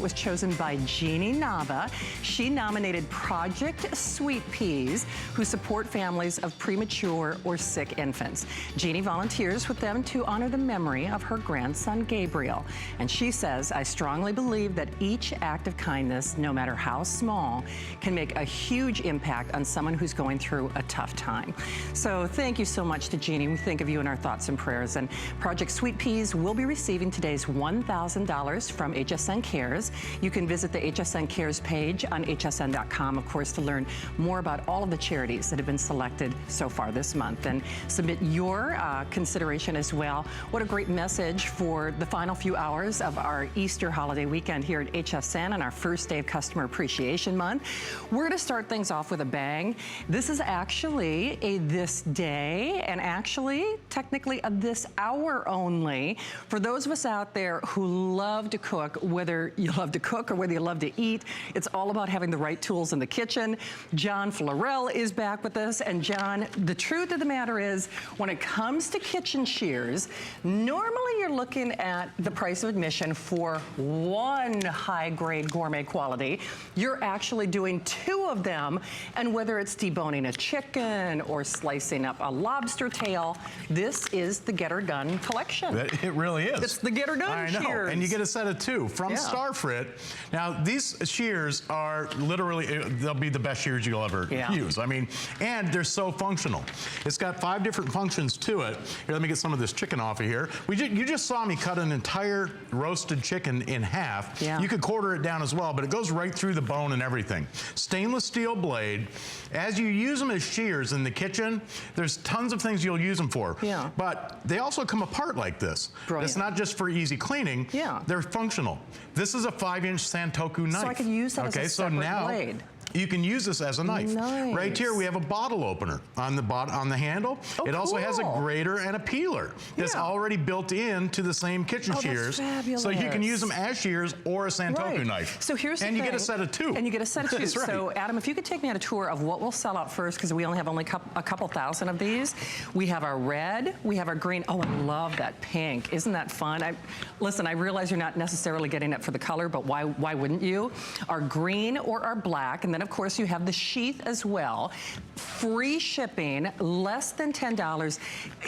was chosen by Jeannie Nava. She nominated Project Sweet Peas, who support families of premature or sick infants. Jeannie volunteers with them to honor the memory of her grandson, Gabriel. And she says, I strongly believe that each act of kindness, no matter how small, can make a huge impact on someone who's going through a tough time. So thank you so much to Jeannie. We think of you in our thoughts and prayers. And Project Sweet Peas will be receiving today's $1,000 from HSN Cares. You can visit the HSN Cares page on hsn.com, of course, to learn more about all of the charities that have been selected so far this month, and submit your consideration as well. What a great message for the final few hours of our Easter holiday weekend here at HSN on our first day of Customer Appreciation Month. We're going to start things off with a bang. This is actually a this day, and actually technically a this hour only. For those of us out there who love to cook, whether you love to cook or whether you love to eat, it's all about having the right tools in the kitchen. John Florell is back with us. And John, the truth of the matter is, when it comes to kitchen shears, normally you're looking at the price of admission for one high-grade gourmet quality. You're actually doing two of them, and whether it's deboning a chicken or slicing up a lobster tail, this is the Get Her Done collection. It really is. It's the Get Her Done shears. I know, and you get a set of two from Starfrit. Now, these shears are literally, they'll be the best shears you'll ever use. I mean, and they're so functional. It's got 5 different functions to it. Here, let me get some of this chicken off of here. You just saw me cut an entire roasted chicken in half. Yeah. You could quarter it down as well, but it goes right through the bone and everything. Stainless steel blade. As you use them as shears in the kitchen, there's tons of things you'll use them for. Yeah. But they also come apart like this. Brilliant. It's not just for easy cleaning. Yeah. They're functional. This is a 5-inch Santoku knife. So I could use that as a separate blade. You can use this as a knife. Nice. Right here, we have a bottle opener on the handle. Oh, it also has a grater and a peeler that's already built into the same kitchen shears. That's fabulous. So you can use them as shears or a Santoku knife. So here's the thing. And you get a set of 2. And you get a set of 2. That's right. So Adam, if you could take me on a tour of what we'll sell out first, because we only have a couple thousand of these. We have our red, we have our green. Oh, I love that pink. Isn't that fun? Listen, I realize you're not necessarily getting it for the color, but why wouldn't you? Our green or our black, and then of course you have the sheath as well. Free shipping, less than $10.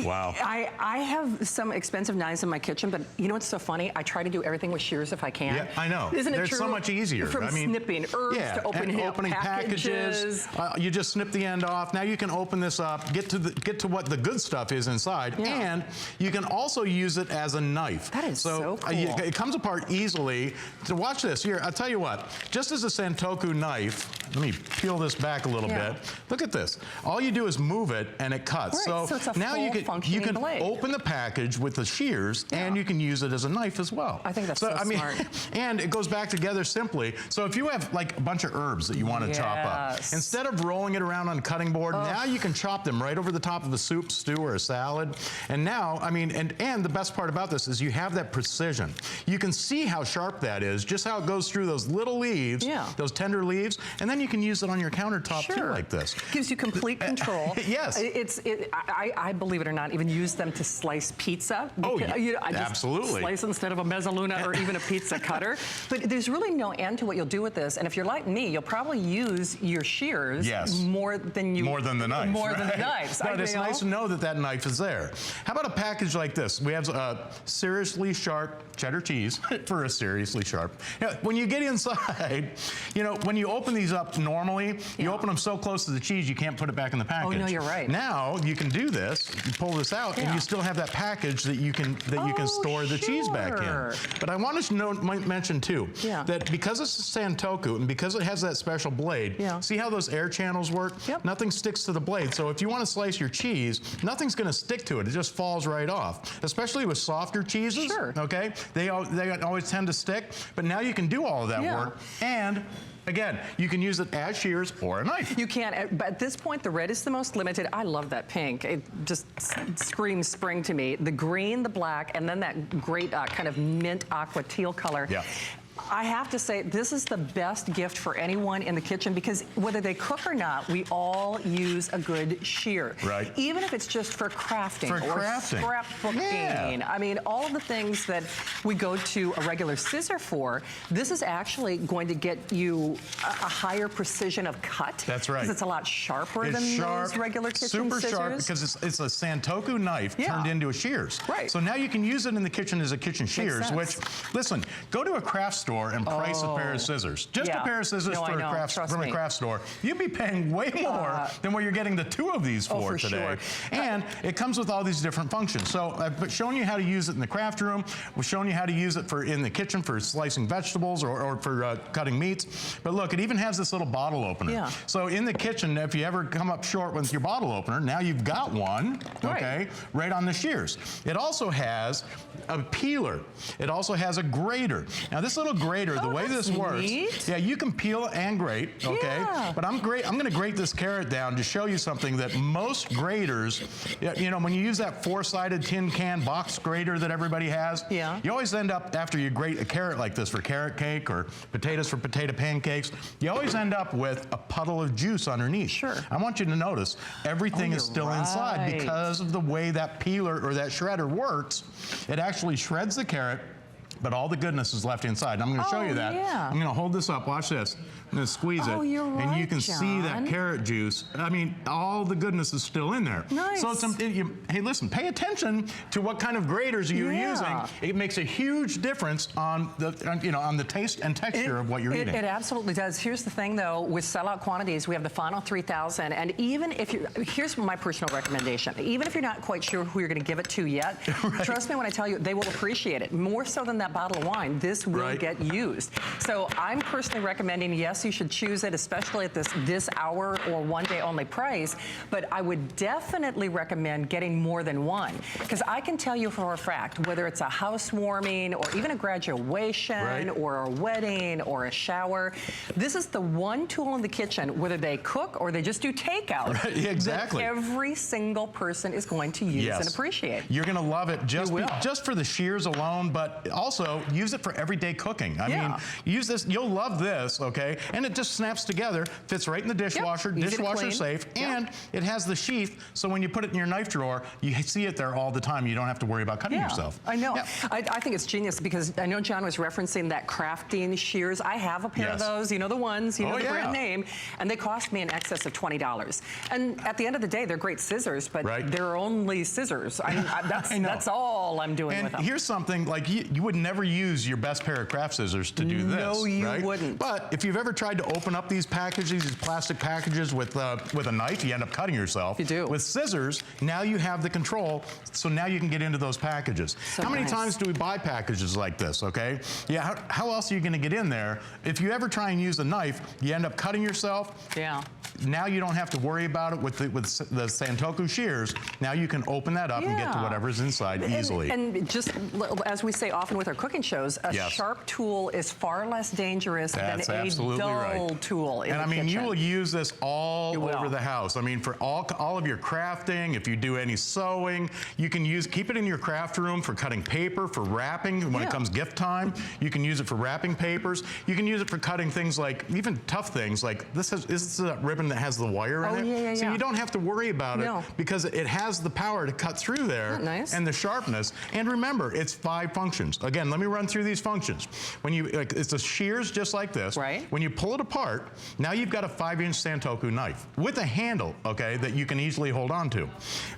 Wow. I have some expensive knives in my kitchen, but you know what's so funny? I try to do everything with shears if I can. Yeah, I know. Isn't it They're true? so much easier. From snipping herbs to opening packages. You just snip the end off. Now you can open this up, get to what the good stuff is inside, and you can also use it as a knife. That is so cool. It comes apart easily. So watch this. Here, I'll tell you what. Just as a Santoku knife, let me peel this back a little bit. Look at this. All you do is move it and it cuts. Right, so it's a now you can blade. Open the package with the shears and you can use it as a knife as well. I think that's so smart. And it goes back together simply. So if you have like a bunch of herbs that you want to chop up, instead of rolling it around on a cutting board, now you can chop them right over the top of a soup, stew, or a salad. And now, I mean, and the best part about this is you have that precision. You can see how sharp that is, just how it goes through those little leaves, those tender leaves, and then you can use it on your countertop too, like this. Gives you complete control. Yes. I believe it or not, even use them to slice pizza. Oh, yeah. I just absolutely. Slice instead of a mezzaluna or even a pizza cutter. But there's really no end to what you'll do with this. And if you're like me, you'll probably use your shears more than the knife. More than the knives. But it's nice to know that that knife is there. How about a package like this? We have seriously sharp cheddar cheese for a seriously sharp. When you get inside, you know, when you open these up normally, you open them so close to the cheese you can't put it back in the package. Oh no, you're right. Now you can do this. You pull this out, and you still have that package that you can store the cheese back in. But I wanted to mention too that because it's a Santoku and because it has that special blade, see how those air channels work? Nothing sticks to the blade. So if you want to slice your cheese, nothing's going to stick to it. It just falls right off. Especially with softer cheeses. Okay, they always tend to stick. But now you can do all of that work, and again, you can use it as shears or a knife. You can, but at this point, the red is the most limited. I love that pink. It just screams spring to me. The green, the black, and then that great kind of mint aqua teal color. I have to say, this is the best gift for anyone in the kitchen because whether they cook or not, we all use a good shear. Right. Even if it's just for crafting or scrapbooking. Yeah. I mean, all of the things that we go to a regular scissor for, this is actually going to get you a higher precision of cut. That's right. Because it's a lot sharper than those regular kitchen super scissors. Sharp because it's a Santoku knife turned into a shears. Right. So now you can use it in the kitchen as a kitchen shears, which, listen, go to a craft store and price a pair of scissors. Just a pair of scissors from a craft store. You'd be paying way more than what you're getting the two of these for today. Sure. And it comes with all these different functions. So I've shown you how to use it in the craft room. We've shown you how to use it in the kitchen for slicing vegetables or for cutting meats. But look, it even has this little bottle opener. Yeah. So in the kitchen, if you ever come up short with your bottle opener, now you've got one, right on the shears. It also has a peeler. It also has a grater. Now this little grater, the way this works, you can peel and grate, but I'm going to grate this carrot down to show you something that most graters, you know, when you use that four-sided tin can box grater that everybody has, you always end up, after you grate a carrot like this for carrot cake or potatoes for potato pancakes, you always end up with a puddle of juice underneath. Sure. I want you to notice everything is still inside because of the way that peeler or that shredder works. It actually shreds the carrot, but all the goodness is left inside. And I'm going to show you that. I'm going to hold this up. Watch this. I'm going to squeeze it. And you can see that carrot juice. I mean, all the goodness is still in there. Nice. So hey, listen, pay attention to what kind of graters you're using. It makes a huge difference on the taste and texture of what you're eating. It absolutely does. Here's the thing, though. With sellout quantities, we have the final 3,000. And even if here's my personal recommendation. Even if you're not quite sure who you're going to give it to yet, trust me when I tell you, they will appreciate it. More so than that bottle of wine, this will get used. So I'm personally recommending, yes, you should choose it, especially at this hour or one day only price, but I would definitely recommend getting more than one. Because I can tell you for a fact, whether it's a housewarming or even a graduation or a wedding or a shower, this is the one tool in the kitchen, whether they cook or they just do takeout, that every single person is going to use and appreciate. You're going to love it just for the shears alone, but also use it for everyday cooking. I mean, use this, you'll love this, okay? And it just snaps together, fits right in the dishwasher, dishwasher safe, and it has the sheath, so when you put it in your knife drawer, you see it there all the time. You don't have to worry about cutting yourself. I know. I think it's genius because I know John was referencing that crafting shears. I have a pair of those, you know the ones, you know the brand name, and they cost me in excess of $20. And at the end of the day, they're great scissors, but they're only scissors. That's all I'm doing with them. And here's something, like you would never use your best pair of craft scissors to do this. No, you wouldn't. But if you've ever tried to open up these packages, these plastic packages with a knife, you end up cutting yourself. You do. With scissors, now you have the control, so now you can get into those packages. So how many times do we buy packages like this, okay? Yeah, how else are you gonna get in there? If you ever try and use a knife, you end up cutting yourself. Yeah. Now you don't have to worry about it with the Santoku shears. Now you can open that up and get to whatever's inside easily. And just as we say often with our cooking shows, a sharp tool is far less dangerous than a dull tool in the kitchen. And I mean, you will use this all over the house. I mean, for all of your crafting, if you do any sewing, you can keep it in your craft room for cutting paper, for wrapping when it comes gift time. You can use it for wrapping papers. You can use it for cutting things like, even tough things, like this is a ribbon that has the wire in it. So you don't have to worry about it because it has the power to cut through there and the sharpness. And remember, it's 5 functions. Again, let me run through these functions. When it's a shears just like this. When you pull it apart, now you've got a 5-inch Santoku knife with a handle, okay, that you can easily hold on to.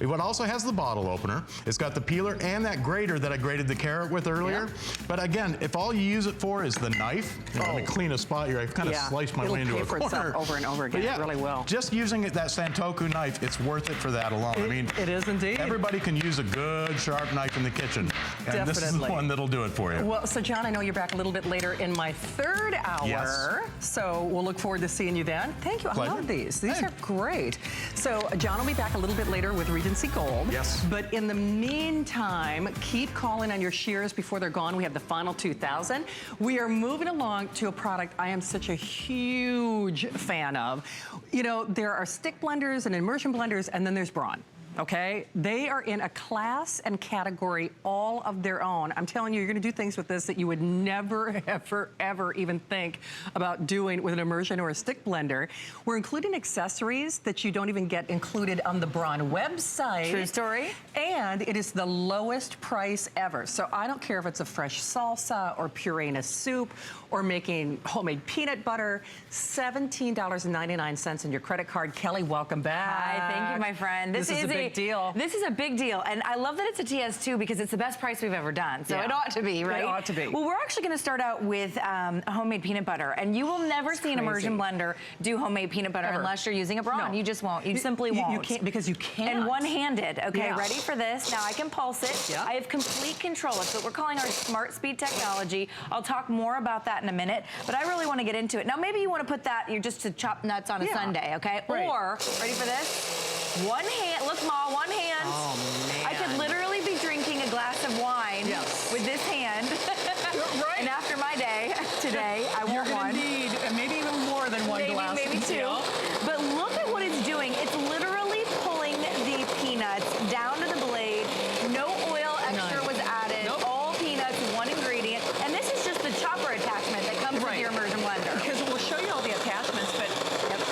It also has the bottle opener. It's got the peeler and that grater that I grated the carrot with earlier. But again, if all you use it for is the knife, let me clean a spot here. I've kind of sliced my way into a corner. Over and over again. It really will. Just using that Santoku knife, it's worth it for that alone. I mean, it is indeed. Everybody can use a good sharp knife in the kitchen. And this is the one that'll do it for you. Well, so John, I know you're back a little bit later in my 3rd hour. So we'll look forward to seeing you then. Thank you. I love these. These are great. So John will be back a little bit later with Regency Gold. But in the meantime, keep calling on your shears before they're gone. We have the final 2,000. We are moving along to a product I am such a huge fan of. You know, there are stick blenders and immersion blenders, and then there's Braun. okay? They are in a class and category all of their own. I'm telling you, you're gonna do things with this that you would never, ever, ever even think about doing with an immersion or a stick blender. We're including accessories that you don't even get included on the Braun website. True story. And it is the lowest price ever. So I don't care if it's a fresh salsa or pureeing a soup or making homemade peanut butter, $17.99 in your credit card. Kelly, welcome back. Hi, thank you, my friend. This is a big deal. This is a big deal, and I love that it's a TS2 because it's the best price we've ever done. So it ought to be, right? It ought to be. Well, we're actually going to start out with homemade peanut butter, and you will never see an immersion blender do homemade peanut butter unless you're using a Braun. No. You just won't. You simply won't. You can't, because you can't. And one-handed. Okay, ready for this? Now I can pulse it. Yeah. I have complete control. It's what we're calling our smart speed technology. I'll talk more about that in a minute, but I really want to get into it. Now maybe you want to put that, you're just to chop nuts on a Sunday, okay? Right. Or, ready for this? One hand, look Ma, one hand. Oh man. I could literally be drinking a glass of wine with this hand. Right. And after my day today, I want one. You're gonna need maybe even more than one glass. Maybe two. Yeah. But look at what it's doing. It's literally pulling the peanuts down to the blade. No oil extra was added. Nope. All peanuts, one ingredient. And this is just the chopper attachment that comes with your immersion blender. Because we'll show you all the attachments, but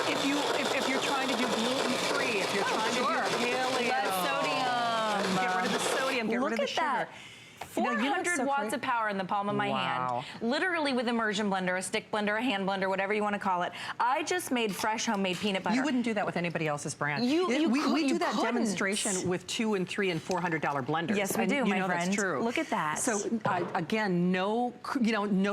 if you're trying to do gluten-free, if you're trying to do paleo, less sodium. get rid of the sodium, get rid of the sugar. That. 400 watts of power in the palm of my hand. Literally with immersion blender, a stick blender, a hand blender, whatever you want to call it. I just made fresh homemade peanut butter. You wouldn't do that with anybody else's brand. We do that demonstration with $200 and $300 and $400 blenders. Yes, we do, my friend. That's true. Look at that. So again, no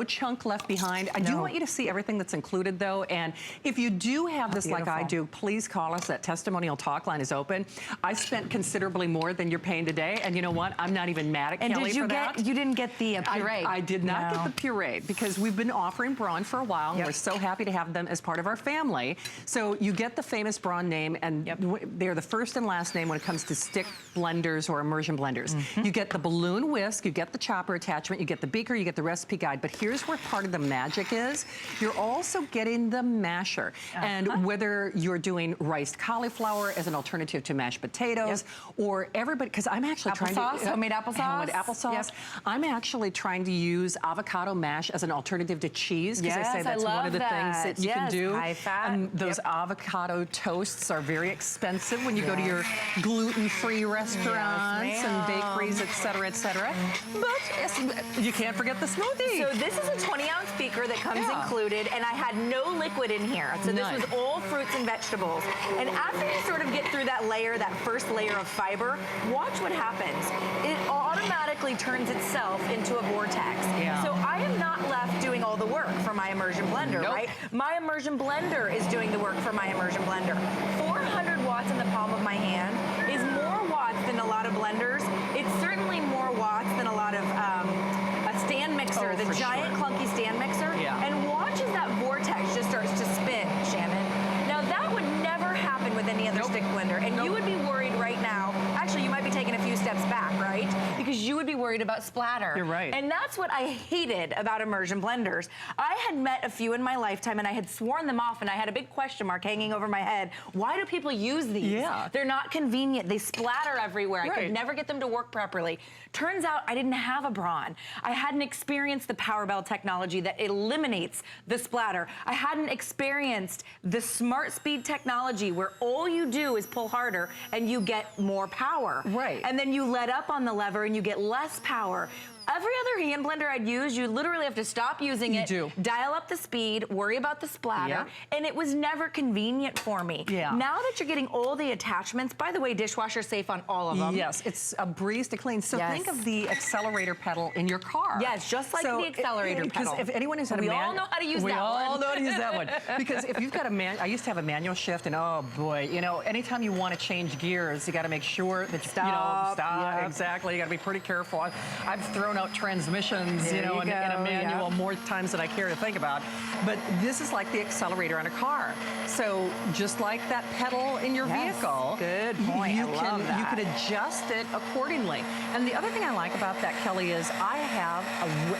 chunk left behind. I do want you to see everything that's included though, and if you do have this like I do, please call us. That testimonial talk line is open. I spent considerably more than you're paying today, and you know what? I'm not even mad at Kelly for that. You didn't get the puree. I did not get the puree because we've been offering Braun for a while, and we're so happy to have them as part of our family. So you get the famous Braun name, and they're the first and last name when it comes to stick blenders or immersion blenders. You get the balloon whisk, you get the chopper attachment, you get the beaker, you get the recipe guide, but here's where part of the magic is. You're also getting the masher. And whether you're doing riced cauliflower as an alternative to mashed potatoes, or everybody, because I'm actually trying to... Homemade applesauce? Homemade applesauce. I'm actually trying to use avocado mash as an alternative to cheese, because I say that's one of the things that you can do. High fat. And those avocado toasts are very expensive when you go to your gluten-free restaurants and bakeries, et cetera, et cetera. But you can't forget the smoothie. So this is a 20-ounce beaker that comes included, and I had no liquid in here. So this was all fruits and vegetables. And after you sort of get through that layer, that first layer of fiber, watch what happens. It automatically turns itself into a vortex. So I am not left doing all the work for my immersion blender, right? My immersion blender is doing the work for my immersion blender. 400 watts in the palm of my hand is more watts than a lot of blenders. It's certainly more watts than a lot of a stand mixer, the giant clunky stand mixer. And watch as that vortex just starts to spin, Shannon. Now that would never happen with any other stick blender, and you would be worried right now. Actually, you might be taking a few steps back, right? Because you would be worried about splatter. You're right. And that's what I hated about immersion blenders. I had met a few in my lifetime, and I had sworn them off, and I had a big question mark hanging over my head. Why do people use these? They're not convenient. They splatter everywhere. I could never get them to work properly. Turns out I didn't have a Braun. I hadn't experienced the PowerBell technology that eliminates the splatter. I hadn't experienced the smart speed technology where all you do is pull harder and you get more power. And then you let up on the lever and you get less power. Every other hand blender I'd use, you literally have to stop using it, dial up the speed, worry about the splatter, and it was never convenient for me. Now that you're getting all the attachments, by the way, dishwasher safe on all of them. Yes, it's a breeze to clean. So think of the accelerator pedal in your car. Yes, just like the accelerator pedal. Because if anyone has had we all know how to use that one. We all know how to use that one. Because if you've got I used to have a manual shift, and oh boy, you know, anytime you want to change gears, you got to make sure that stop. Exactly. You got to be pretty careful. I've thrown thrown out transmissions, you know, in a manual more times than I care to think about. But this is like the accelerator on a car. So just like that pedal in your vehicle, good point. You can adjust it accordingly. And the other thing I like about that, Kelly, is I have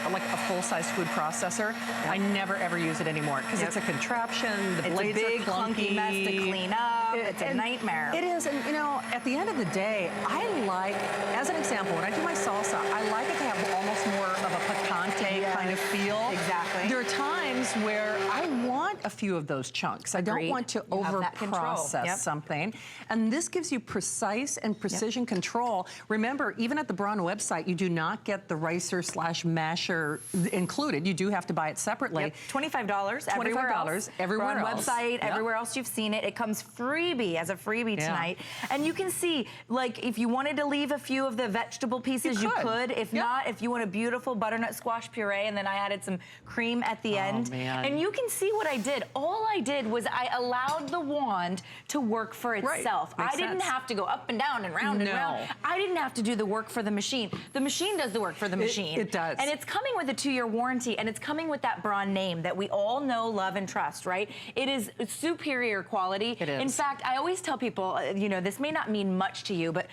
a full-size food processor. I never ever use it anymore because it's a contraption. The blades are big, clunky mess to clean up. It's a nightmare. It is, and you know, at the end of the day, I like, as an example, when I do my salsa, I like it to have almost more of a picante kind of feel. Exactly. There are times where I want a few of those chunks. I don't want to over-process something. And this gives you precise and precision control. Remember, even at the Braun website, you do not get the ricer/masher included. You do have to buy it separately. $25 everywhere else. Everywhere else. Website, everywhere else you've seen it. It comes freebie as a freebie tonight. And you can see, like, if you wanted to leave a few of the vegetable pieces, you could. If not, if you want a beautiful butternut squash puree, and then I added some cream at the end. And you can see what I did. All I did was I allowed the wand to work for itself. I didn't have to go up and down and round and round. I didn't have to do the work for the machine. The machine does the work for the machine. It does. And it's coming with a 2-year warranty, and it's coming with that Braun name that we all know, love, and trust, right? It is superior quality. It is. In fact, I always tell people, you know, this may not mean much to you, but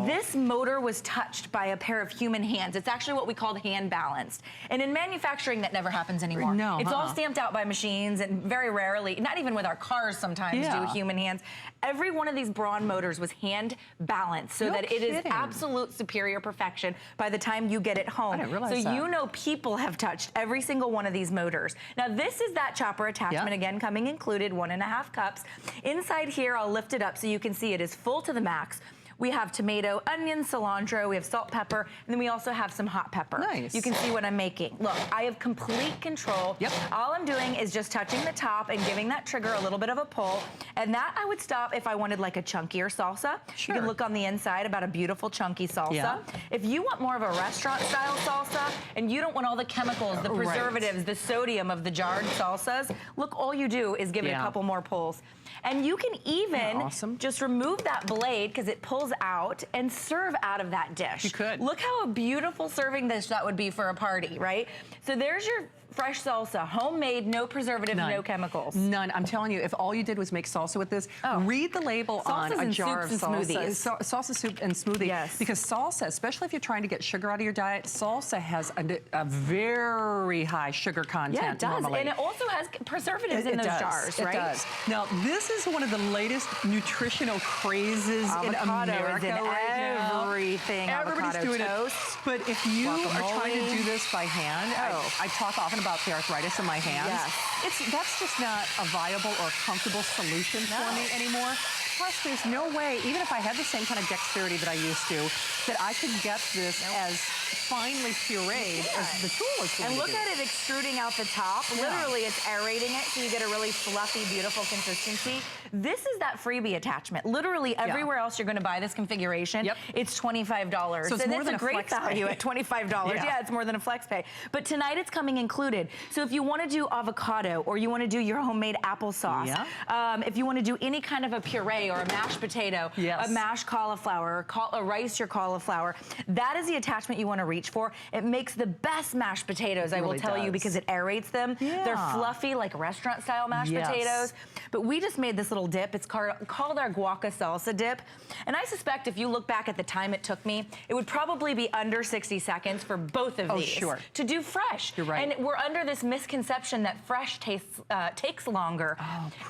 this motor was touched by a pair of human hands. It's actually what we call hand balanced. And in manufacturing, that never happens anymore. No, it's all stamped out by machines, and very rarely, not even with our cars sometimes, do human hands. Every one of these Braun motors was hand balanced so that it is absolute superior perfection by the time you get it home. I didn't realize that. You know people have touched every single one of these motors. Now this is that chopper attachment, again coming included, 1.5 cups. Inside here, I'll lift it up so you can see it is full to the max. We have tomato, onion, cilantro, we have salt, pepper, and then we also have some hot pepper. Nice. You can see what I'm making. Look, I have complete control. All I'm doing is just touching the top and giving that trigger a little bit of a pull. And that I would stop if I wanted like a chunkier salsa. You can look on the inside about a beautiful chunky salsa. If you want more of a restaurant style salsa and you don't want all the chemicals, the preservatives, the sodium of the jarred salsas, look, all you do is give it a couple more pulls. And you can even just remove that blade because it pulls out and serve out of that dish. You could. Look how a beautiful serving dish that would be for a party, right? So there's your fresh salsa, homemade, no preservatives, no chemicals. None. I'm telling you, if all you did was make salsa with this, read the label on a jar of salsa. Salsa, soup, and smoothie. Because salsa, especially if you're trying to get sugar out of your diet, salsa has a very high sugar content. Yeah, it does. Normally. And it also has preservatives in those jars, right? It does. Now, this is one of the latest nutritional crazes in America right now. Everything. Everybody's doing it. But if you are trying to do this by hand, I talk often about the arthritis in my hands. That's just not a viable or comfortable solution for me anymore. Plus, there's no way, even if I had the same kind of dexterity that I used to, that I could get this as finely pureed as the tool is going to do. And look at it extruding out the top. Literally, it's aerating it so you get a really fluffy, beautiful consistency. This is that freebie attachment. Literally, everywhere else you're going to buy this configuration, it's $25. So it's more than a great value at $25. Yeah, it's more than a flex pay. But tonight, it's coming included. So if you want to do avocado, or you want to do your homemade applesauce, if you want to do any kind of a puree or a mashed potato, a mashed cauliflower, or a rice or cauliflower, that is the attachment you want to reach for. It makes the best mashed potatoes, I will tell you, because it aerates them. They're fluffy, like restaurant-style mashed potatoes. But we just made this little dip. It's called our guaca salsa dip. And I suspect if you look back at the time it took me, it would probably be under 60 seconds for both of these to do fresh. You're right. And we're under this misconception that fresh takes longer.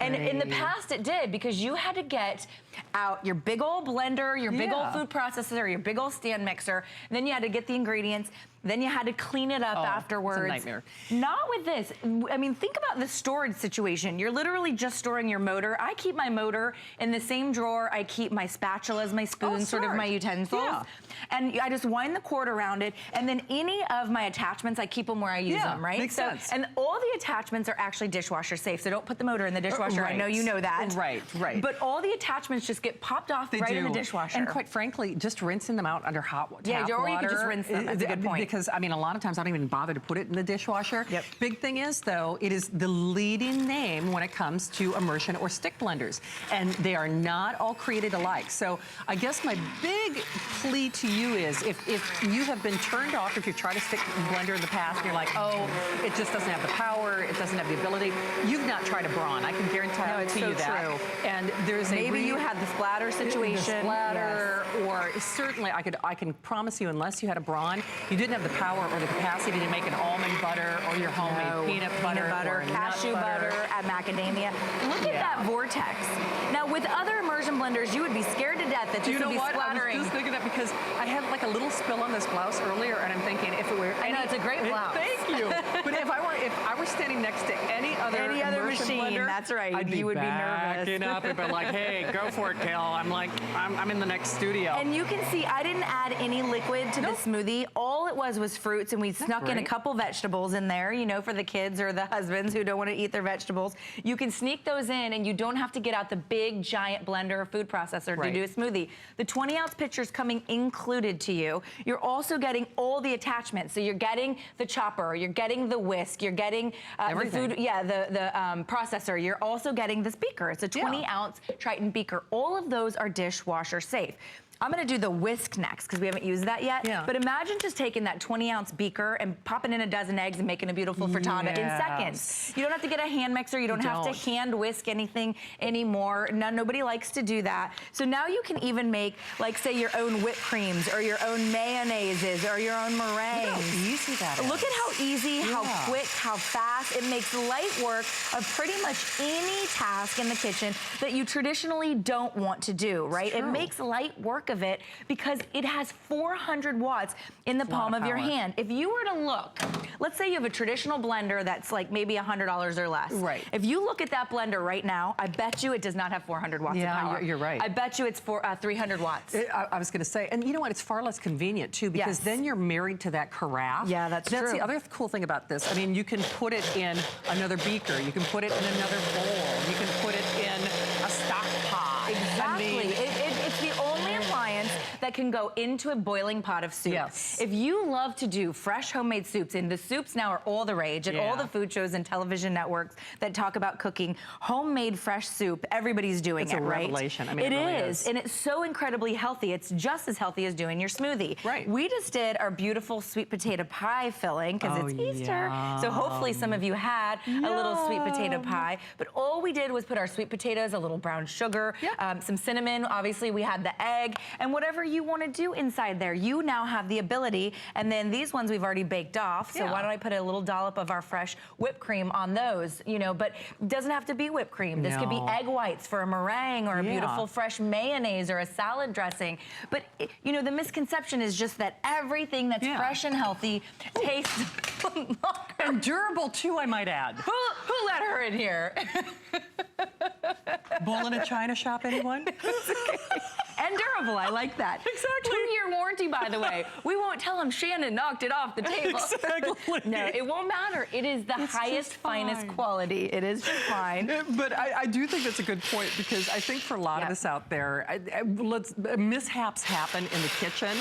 And in the past it did, because you had to get out your big old blender, your big old food processor, your big old stand mixer. And then you had to get the ingredients. Then you had to clean it up afterwards. It's a nightmare. Not with this. I mean, think about the storage situation. You're literally just storing your motor. I keep my motor in the same drawer I keep my spatulas, my spoons, sort of my utensils. And I just wind the cord around it. And then any of my attachments, I keep them where I use them, right? Makes sense. And all the attachments are actually dishwasher safe. So don't put the motor in the dishwasher. I know you know that. Right. But all the attachments just get popped off in the dishwasher. And quite frankly, just rinsing them out under hot water. Or you could just rinse them. That's a good point. because, I mean, a lot of times I don't even bother to put it in the dishwasher. Yep. Big thing is, though, it is the leading name when it comes to immersion or stick blenders. And they are not all created alike. So I guess my big plea to you is, if you have been turned off, if you've tried a stick blender in the past, and you're like, oh, it just doesn't have the power, it doesn't have the ability, you've not tried a Braun. I can guarantee you that. True. And there's maybe you had the splatter situation. The splatter, or certainly I can promise you, unless you had a Braun, you didn't have the power or the capacity to make an almond butter or your homemade peanut butter, cashew butter, at macadamia. Look at that vortex. Now, with other immersion blenders, you would be scared to death that this would be splattering. I was just thinking that because I had like a little spill on this blouse earlier, and I'm thinking if it were, I know, it's a great blouse. Thank you. But if I were standing next to any other machine, blender, that's right, you would be nervous. backing up and be like, hey, go for it, Kel. I'm like, I'm in the next studio. And you can see I didn't add any liquid to the smoothie. All it was fruits, and we snuck in a couple vegetables in there, you know, for the kids or the husbands who don't want to eat their vegetables. You can sneak those in, and you don't have to get out the big giant blender or food processor to do a smoothie. The 20-ounce pitcher's coming included to you. You're also getting all the attachments. So you're getting the chopper, you're getting the whisk, you're getting the food, the processor. You're also getting this beaker. It's a 20-ounce Triton beaker. All of those are dishwasher safe. I'm gonna do the whisk next because we haven't used that yet. Yeah. But imagine just taking that 20-ounce beaker and popping in a dozen eggs and making a beautiful frittata in seconds. You don't have to get a hand mixer. You don't have to hand whisk anything anymore. Nobody likes to do that. So now you can even make, like, say, your own whipped creams or your own mayonnaises or your own meringues. Look how easy that is. Look at how easy, how quick, how fast. It makes light work of pretty much any task in the kitchen that you traditionally don't want to do, right? It makes light work of it because it has 400 watts in the palm of your hand. If you were to look, let's say you have a traditional blender that's like maybe $100 or less. Right. If you look at that blender right now, I bet you it does not have 400 watts of power. You're right. I bet you it's for 300 watts. I was going to say, and you know what? It's far less convenient too because then you're married to that carafe. Yeah, that's true. That's the other cool thing about this. I mean, you can put it in another beaker. You can put it in another bowl. You can put it in a stock pot. Exactly. I mean, it's the only appliance that can go into a boiling pot of soup. Yes. If you love to do fresh homemade soups, and the soups now are all the rage, and all the food shows and television networks that talk about cooking homemade fresh soup, everybody's doing it, right? It's a revelation. I mean, it really is. And it's so incredibly healthy. It's just as healthy as doing your smoothie. Right. We just did our beautiful sweet potato pie filling because it's Easter. So hopefully some of you had a little sweet potato pie. But all we did was put our sweet potatoes, a little brown sugar, some cinnamon. Obviously, we had the egg, and whatever you want to do inside there, you now have the ability. And then these ones we've already baked off, so why don't I put a little dollop of our fresh whipped cream on those, you know, but it doesn't have to be whipped cream. This could be egg whites for a meringue or a beautiful fresh mayonnaise or a salad dressing. But, you know, the misconception is just that everything that's fresh and healthy tastes and durable too, I might add. Who let her in here? Bull in a china shop, anyone? And durable, I like that. Exactly. 2-year warranty, by the way. We won't tell them Shannon knocked it off the table. Exactly. No, it won't matter. It is the highest, finest quality. It is just fine. But I do think that's a good point because I think for a lot of us out there, mishaps happen in the kitchen.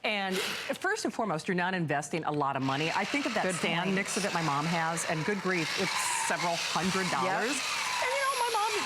And first and foremost, you're not investing a lot of money. I think of that stand mixer that my mom has, and good grief, it's several $100s.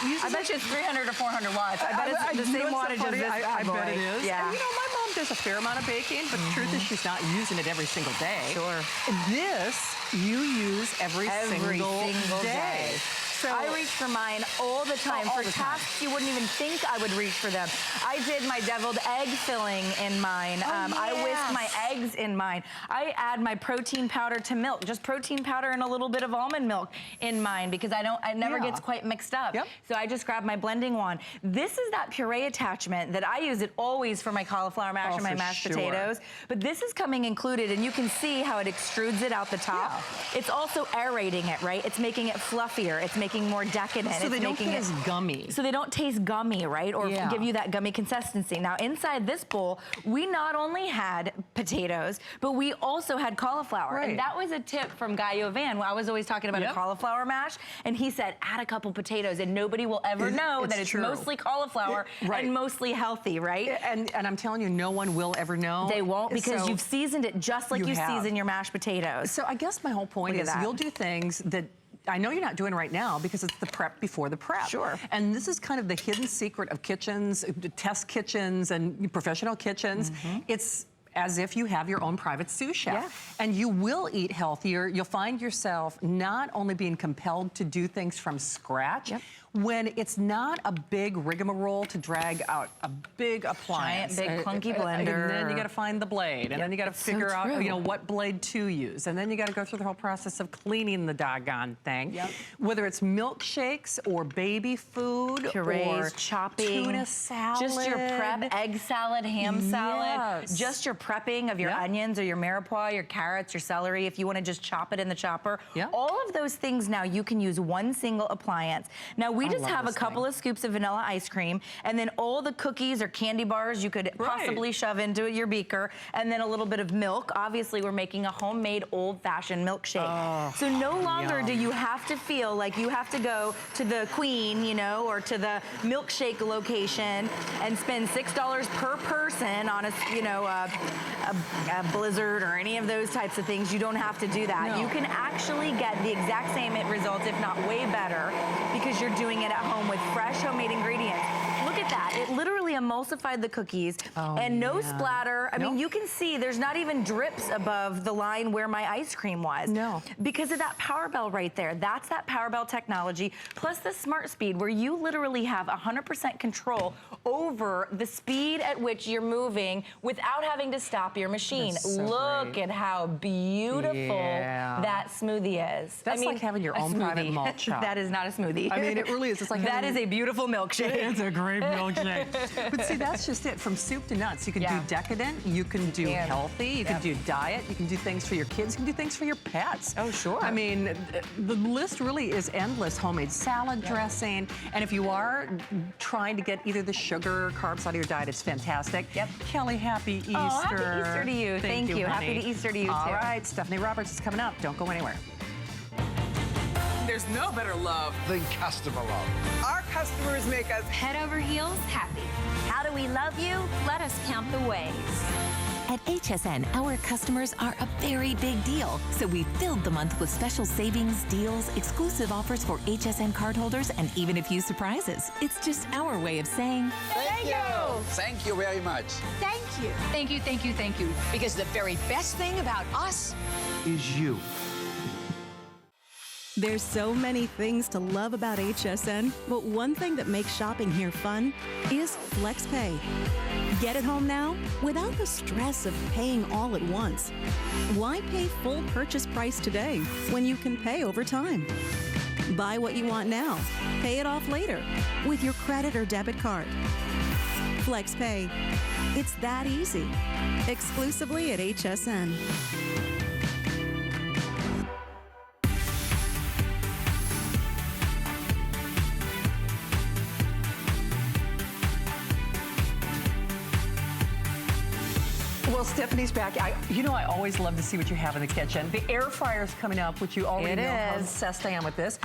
I bet you it's 300 to 400 watts. I bet it's the same wattage as this. I bet it is. Yeah. And you know, my mom does a fair amount of baking, but the truth is she's not using it every single day. Sure. This you use every single day. So I reach for mine all the time for tasks you wouldn't even think I would reach for them. I did my deviled egg filling in mine. I whisked my eggs in mine. I add my protein powder to milk, just protein powder and a little bit of almond milk in mine because it never gets quite mixed up. So I just grab my blending wand. This is that puree attachment that I use it always for my cauliflower mash and my mashed potatoes. But this is coming included, and you can see how it extrudes it out the top. It's also aerating it, right? It's making it fluffier. It's making making more decadent. So they don't taste gummy. So they don't taste gummy, right? Or give you that gummy consistency. Now inside this bowl, we not only had potatoes, but we also had cauliflower. Right. And that was a tip from Guy Yovan. I was always talking about a cauliflower mash, and he said, add a couple potatoes, and nobody will ever know that it's mostly cauliflower and mostly healthy, right? And I'm telling you, no one will ever know. They won't, because you've seasoned it just like you season your mashed potatoes. So I guess my whole point is you'll do things that I know you're not doing right now because it's the prep before the prep. Sure. And this is kind of the hidden secret of kitchens, test kitchens and professional kitchens. It's as if you have your own private sous chef. And you will eat healthier. You'll find yourself not only being compelled to do things from scratch, when it's not a big rigmarole to drag out a big appliance. Giant, big, clunky blender. And then you gotta find the blade. And then you gotta figure out, you know, what blade to use. And then you gotta go through the whole process of cleaning the doggone thing. Whether it's milkshakes or baby food purees, or chopping, tuna salad. Just your prep, egg salad, ham salad. Just your prepping of your onions or your mirepoix, your carrots, your celery, if you wanna just chop it in the chopper. All of those things now you can use one single appliance. Now we just have a couple of scoops of vanilla ice cream, and then all the cookies or candy bars you could possibly shove into your beaker, and then a little bit of milk. Obviously, we're making a homemade old-fashioned milkshake. So no longer do you have to feel like you have to go to the Queen, you know, or to the milkshake location and spend $6 per person on a, you know, a Blizzard or any of those types of things. You don't have to do that. You can actually get the exact same results, if not way better, because you're doing it at home with fresh homemade ingredients. Look at that. It literally emulsified the cookies and no splatter. I mean, you can see there's not even drips above the line where my ice cream was. Because of that Power Bell right there. That's that Power Bell technology, plus the Smart Speed, where you literally have 100% control over the speed at which you're moving without having to stop your machine. Look at how beautiful that smoothie is. That's like having your own private malt shop. That is not a smoothie. I mean, it really is. It's like that is a beautiful milkshake. It's a great milkshake. But see, that's just it. From soup to nuts, you can do decadent, you can do healthy, you can do diet, you can do things for your kids, you can do things for your pets. Oh, sure. I mean, the list really is endless. Homemade salad dressing, and if you are trying to get either the sugar or carbs out of your diet, it's fantastic. Kelly, happy Easter. Oh, happy Easter to you. Thank you. Honey. Happy Easter to you, too. All right, Stephanie Roberts is coming up. Don't go anywhere. There's no better love than customer love. Our customers make us head over heels happy. How do we love you? Let us count the ways. At HSN, our customers are a very big deal, so we filled the month with special savings, deals, exclusive offers for HSN cardholders, and even a few surprises. It's just our way of saying thank you. Thank you very much. Thank you. Thank you, thank you, thank you. Because the very best thing about us is you. There's so many things to love about HSN, but one thing that makes shopping here fun is FlexPay. Get it home now without the stress of paying all at once. Why pay full purchase price today when you can pay over time? Buy what you want now, pay it off later with your credit or debit card. FlexPay. It's that easy. Exclusively at HSN. Well, Stephanie's back. You know, I always love to see what you have in the kitchen. The air fryer's coming up, which you already know how obsessed I am with this.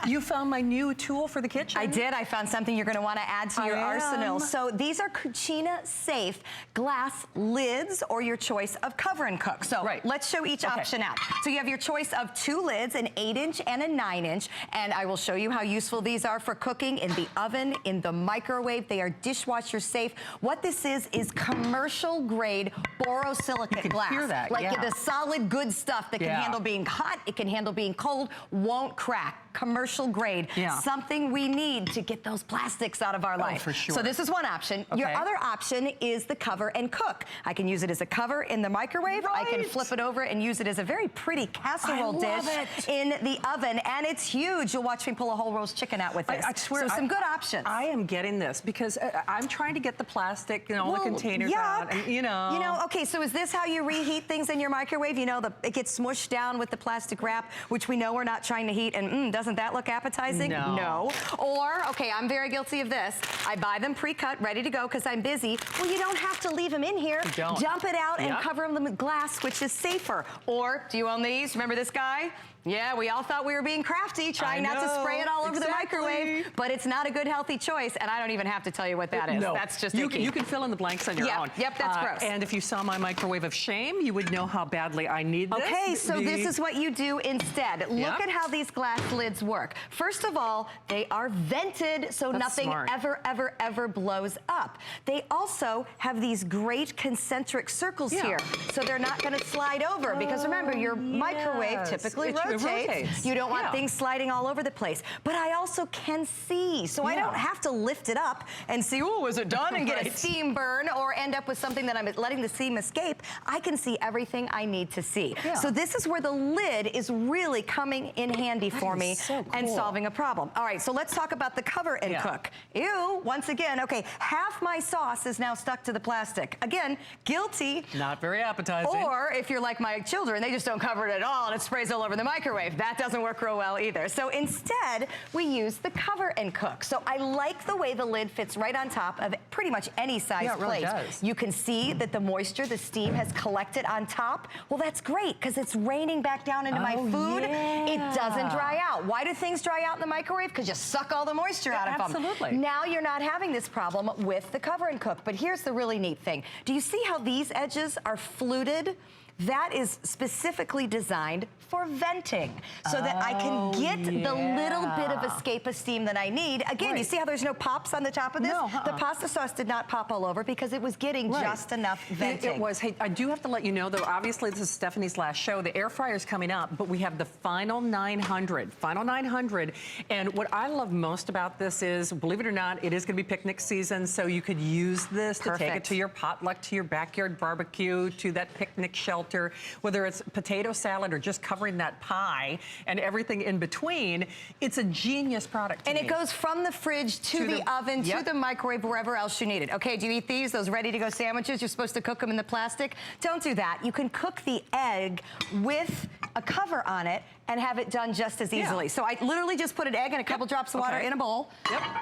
You found my new tool for the kitchen. I did. I found something you're going to want to add to your arsenal. So these are Cucina safe glass lids, or your choice of cover and cook. So let's show each option out. So you have your choice of 2 lids, an 8-inch and a 9-inch, and I will show you how useful these are for cooking in the oven, in the microwave. They are dishwasher safe. What this is commercial grade borosilicate glass. Hear that, like the solid, good stuff that can handle being hot, it can handle being cold, won't crack. Commercial grade. Something we need to get those plastics out of our life. For sure. So this is one option. Your other option is the cover and cook. I can use it as a cover in the microwave. I can flip it over and use it as a very pretty casserole dish in the oven, and it's huge. You'll watch me pull a whole roast chicken out with this. I swear, so some good options. I am getting this because I'm trying to get the plastic and all the containers out, and you know. Okay, so is this how you reheat things in your microwave? You know, it gets smushed down with the plastic wrap, which we know we're not trying to heat, and Doesn't that look appetizing? No. Or, okay, I'm very guilty of this. I buy them pre-cut, ready to go because I'm busy. Well, you don't have to leave them in here. You don't. Dump it out and cover them with glass, which is safer. Or, do you own these? Remember this guy? Yeah, we all thought we were being crafty, trying not to spray it all over the microwave, but it's not a good, healthy choice, and I don't even have to tell you what that is. No. That's just you can fill in the blanks on your own. Yep, that's gross. And if you saw my microwave of shame, you would know how badly I need this. Okay, so this is what you do instead. Look at how these glass lids work. First of all, they are vented, so nothing ever blows up. They also have these great concentric circles here, so they're not going to slide over, because remember, your microwave typically rotates. You don't want things sliding all over the place. But I also can see, so I don't have to lift it up and see, oh, is it done, and get a steam burn or end up with something that I'm letting the steam escape. I can see everything I need to see. So this is where the lid is really coming in handy for me and solving a problem. All right, so let's talk about the cover and cook. Ew, once again, okay, half my sauce is now stuck to the plastic. Again, guilty. Not very appetizing. Or if you're like my children, they just don't cover it at all and it sprays all over the microwave. That doesn't work real well either. So instead, we use the cover and cook. So I like the way the lid fits right on top of pretty much any size plate. Really does. You can see that the moisture, the steam has collected on top. Well, that's great because it's raining back down into my food. It doesn't dry out. Why do things dry out in the microwave? Because you suck all the moisture out of them. Absolutely. Now you're not having this problem with the cover and cook. But here's the really neat thing. Do you see how these edges are fluted? That is specifically designed for venting so that I can get the little bit of escape of steam that I need. Again, you see how there's no pops on the top of this? The pasta sauce did not pop all over because it was getting just enough venting. It was. Hey, I do have to let you know, though, obviously this is Stephanie's last show. The air fryer's coming up, but we have the final 900. Final 900. And what I love most about this is, believe it or not, it is going to be picnic season, so you could use this to take it to your potluck, to your backyard barbecue, to that picnic shelter, whether it's potato salad or just covering that pie and everything in between. It's a genius product to me. It goes from the fridge to the oven, to the microwave, wherever else you need it. Okay, do you eat these, those ready-to-go sandwiches? You're supposed to cook them in the plastic. Don't do that. You can cook the egg with a cover on it and have it done just as easily. So I literally just put an egg and a couple drops of water in a bowl.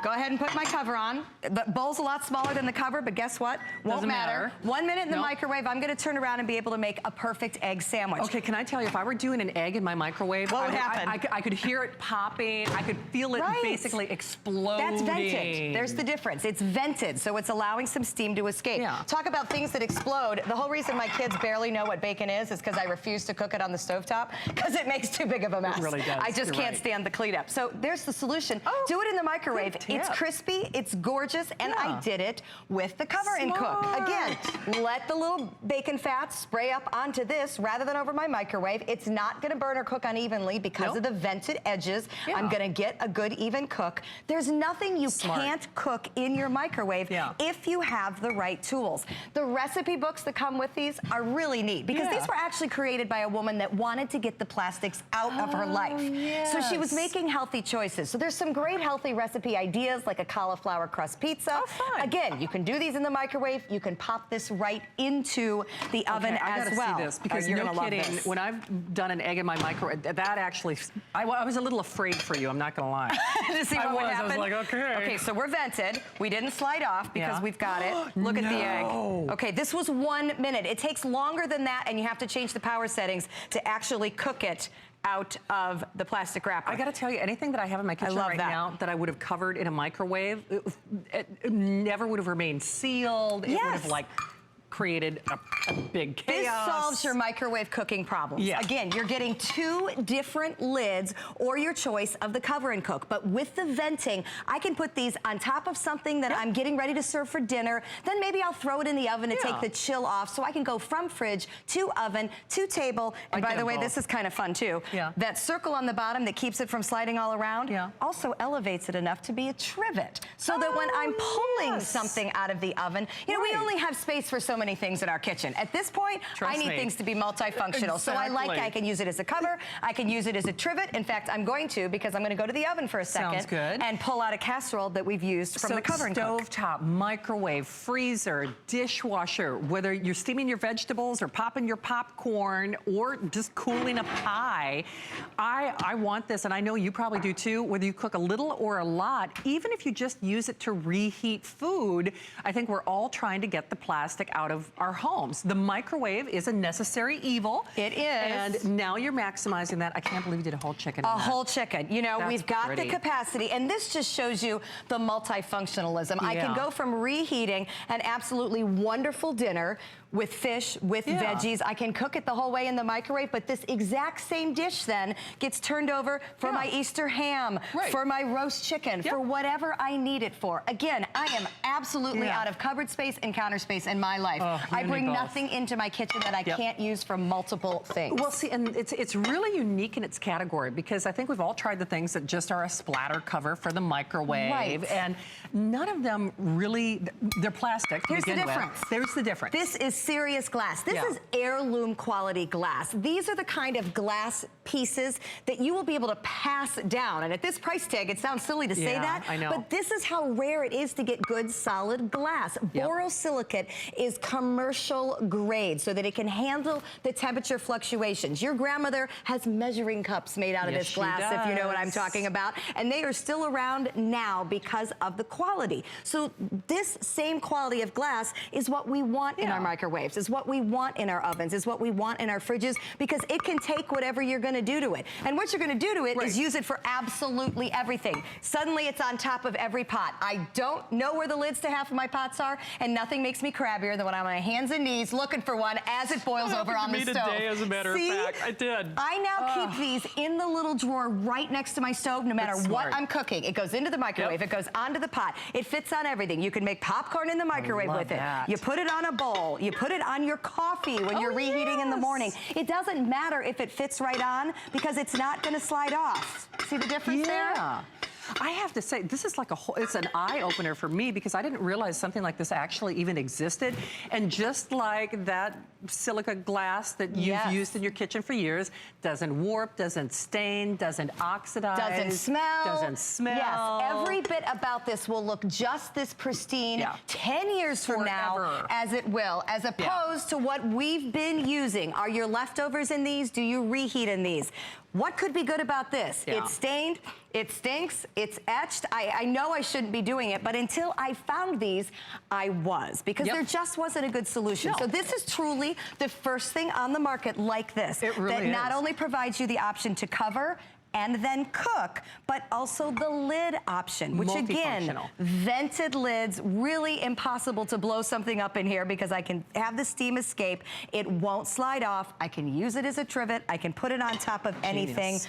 Go ahead and put my cover on. The bowl's a lot smaller than the cover, but guess what? Won't matter. 1 minute in the microwave, I'm gonna turn around and be able to make a perfect egg sandwich. Okay, can I tell you, if I were doing an egg in my microwave, what would happen? I could hear it popping. I could feel it basically exploding. That's vented. There's the difference. It's vented, so it's allowing some steam to escape. Talk about things that explode. The whole reason my kids barely know what bacon is because I refuse to cook it on the stovetop because it makes too big of a mess. It really does. I just can't stand the cleanup. So there's the solution. Do it in the microwave. It's crispy, it's gorgeous, and I did it with the cover and cook. Again, let the little bacon fat spray up onto this rather than over my microwave. It's not gonna burn or cook unevenly because of the vented edges. I'm gonna get a good even cook. There's nothing you can't cook in your microwave if you have the right tools. The recipe books that come with these are really neat because these were actually created by a woman that wanted to get the plastics out of her life. So she was making healthy choices. So there's some great healthy recipe ideas like a cauliflower crust pizza. Again, you can do these in the microwave. You can pop this right into the oven as well. I gotta see this because no kidding, when I've done an egg in my microwave, that actually, I was a little afraid for you, I'm not gonna lie. To see what would happen. I was like, okay. Okay, so we're vented. We didn't slide off because we've got it. Look at the egg. Okay, this was 1 minute. It takes longer than that, and you have to change the power settings to actually cook it out of the plastic wrapper. I gotta tell you, anything that I have in my kitchen right now that I would have covered in a microwave, it never would have remained sealed. It would have like created a big chaos. This solves your microwave cooking problems. Again, you're getting 2 different lids or your choice of the cover and cook. But with the venting, I can put these on top of something that I'm getting ready to serve for dinner. Then maybe I'll throw it in the oven to take the chill off so I can go from fridge to oven to table. And by the way, this is kind of fun too. That circle on the bottom that keeps it from sliding all around also elevates it enough to be a trivet. So that when I'm pulling something out of the oven, you know, we only have space for so many many things in our kitchen. At this point, I need things to be multifunctional. So I can use it as a cover. I can use it as a trivet. In fact, I'm going to, because I'm going to go to the oven for a second. Sounds good. And pull out a casserole that we've used from the cover and cook. Stovetop, microwave, freezer, dishwasher, whether you're steaming your vegetables or popping your popcorn or just cooling a pie. I want this, and I know you probably do too, whether you cook a little or a lot, even if you just use it to reheat food, I think we're all trying to get the plastic out of our homes. The microwave is a necessary evil. It is. And now you're maximizing that. I can't believe you did a whole chicken. A whole chicken. You know, That's we've got pretty. the capacity, and this just shows you the multifunctionalism. I can go from reheating an absolutely wonderful dinner with fish, with veggies. I can cook it the whole way in the microwave, but this exact same dish then gets turned over for my Easter ham, for my roast chicken, for whatever I need it for. Again, I am absolutely out of cupboard space and counter space in my life. I bring nothing into my kitchen that I can't use for multiple things. Well, see, and it's really unique in its category because I think we've all tried the things that just are a splatter cover for the microwave, and none of them really, they're plastic. Here's the difference. There's the difference. This is serious glass. This is heirloom quality glass. These are the kind of glass pieces that you will be able to pass down. And at this price tag, it sounds silly to say that, I know. but this is how rare it is to get good solid glass. Borosilicate is commercial grade so that it can handle the temperature fluctuations. Your grandmother has measuring cups made out of this glass, if you know what I'm talking about. And they are still around now because of the quality. So this same quality of glass is what we want in our microwave. Is what we want in our ovens, is what we want in our fridges, because it can take whatever you're going to do to it. And what you're going to do to it is use it for absolutely everything. Suddenly it's on top of every pot. I don't know where the lids to half of my pots are, and nothing makes me crabbier than when I'm on my hands and knees looking for one as it boils over on the stove. Today, as a matter of fact, I did. I now keep these in the little drawer right next to my stove, no matter what I'm cooking. It goes into the microwave, it goes onto the pot. It fits on everything. You can make popcorn in the microwave with it. You put it on a bowl. You put it on your coffee when you're reheating in the morning. It doesn't matter if it fits right on because it's not going to slide off. See the difference there? I have to say, this is like it's an eye-opener for me because I didn't realize something like this actually even existed. And just like that silica glass that you've used in your kitchen for years, doesn't warp, doesn't stain, doesn't oxidize. Doesn't smell. Doesn't smell. Yes, every bit about this will look just this pristine 10 years from now as it will, as opposed to what we've been using. Are your leftovers in these? Do you reheat in these? What could be good about this? It's stained, it stinks, it's etched. I know I shouldn't be doing it, but until I found these, I was, because there just wasn't a good solution. So this is truly the first thing on the market like this. It really is. Not only provides you the option to cover and then cook, but also the lid option, which again, vented lids, really impossible to blow something up in here because I can have the steam escape. It won't slide off. I can use it as a trivet. I can put it on top of anything.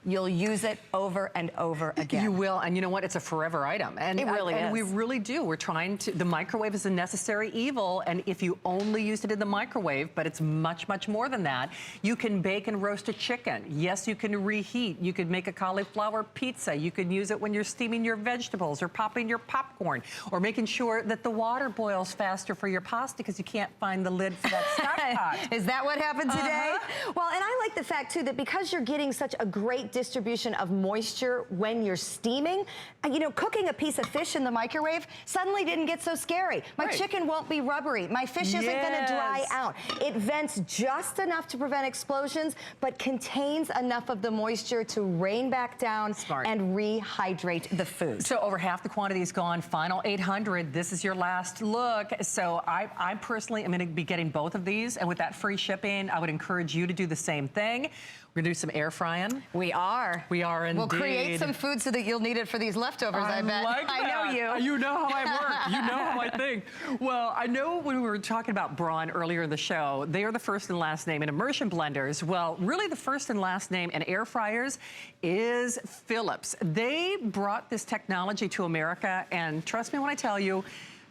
You'll use it over and over again. You will, and you know what? It's a forever item. And it really is. And we really do. We're trying to, the microwave is a necessary evil, and if you only used it in the microwave, but it's much, much more than that, you can bake and roast a chicken. Yes, you can reheat. You could make a cauliflower pizza. You can use it when you're steaming your vegetables or popping your popcorn or making sure that the water boils faster for your pasta because you can't find the lid for that stock pot. Is that what happened today? Well, and I like the fact, too, that because you're getting such a great distribution of moisture when you're steaming, you know, cooking a piece of fish in the microwave suddenly didn't get so scary. My chicken won't be rubbery. My fish isn't going to dry out. It vents just enough to prevent explosions, but contains enough of the moisture to rain back down and rehydrate the food. So over half the quantity is gone. Final 800. This is your last look. So I personally am going to be getting both of these, and with that free shipping, I would encourage you to do the same thing. We're gonna do some air frying. We are. We are indeed. We'll create some food so that you'll need it for these leftovers, I bet. Like I know you. You know how I work. You know how I think. Well, I know when we were talking about Braun earlier in the show, they are the first and last name in immersion blenders. Well, really the first and last name in air fryers is Philips. They brought this technology to America, and trust me when I tell you,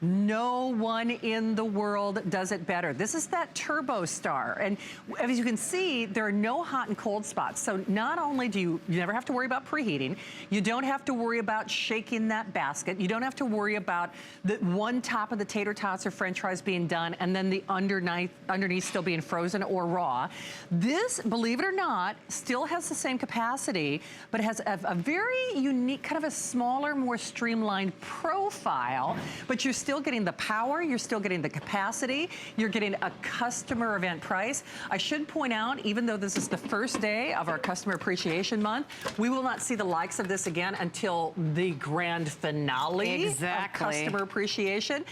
No one in the world does it better. This is that Turbo Star. And as you can see, there are no hot and cold spots. So not only do you never have to worry about preheating, you don't have to worry about shaking that basket. You don't have to worry about the one top of the tater tots or french fries being done and then the underneath still being frozen or raw. This, believe it or not, still has the same capacity, but has a very unique, kind of a smaller, more streamlined profile, but you're still getting the power, you're still getting the capacity, you're getting a customer event price. I should point out, even though this is the first day of our Customer Appreciation Month, we will not see the likes of this again until the grand finale of Customer Appreciation.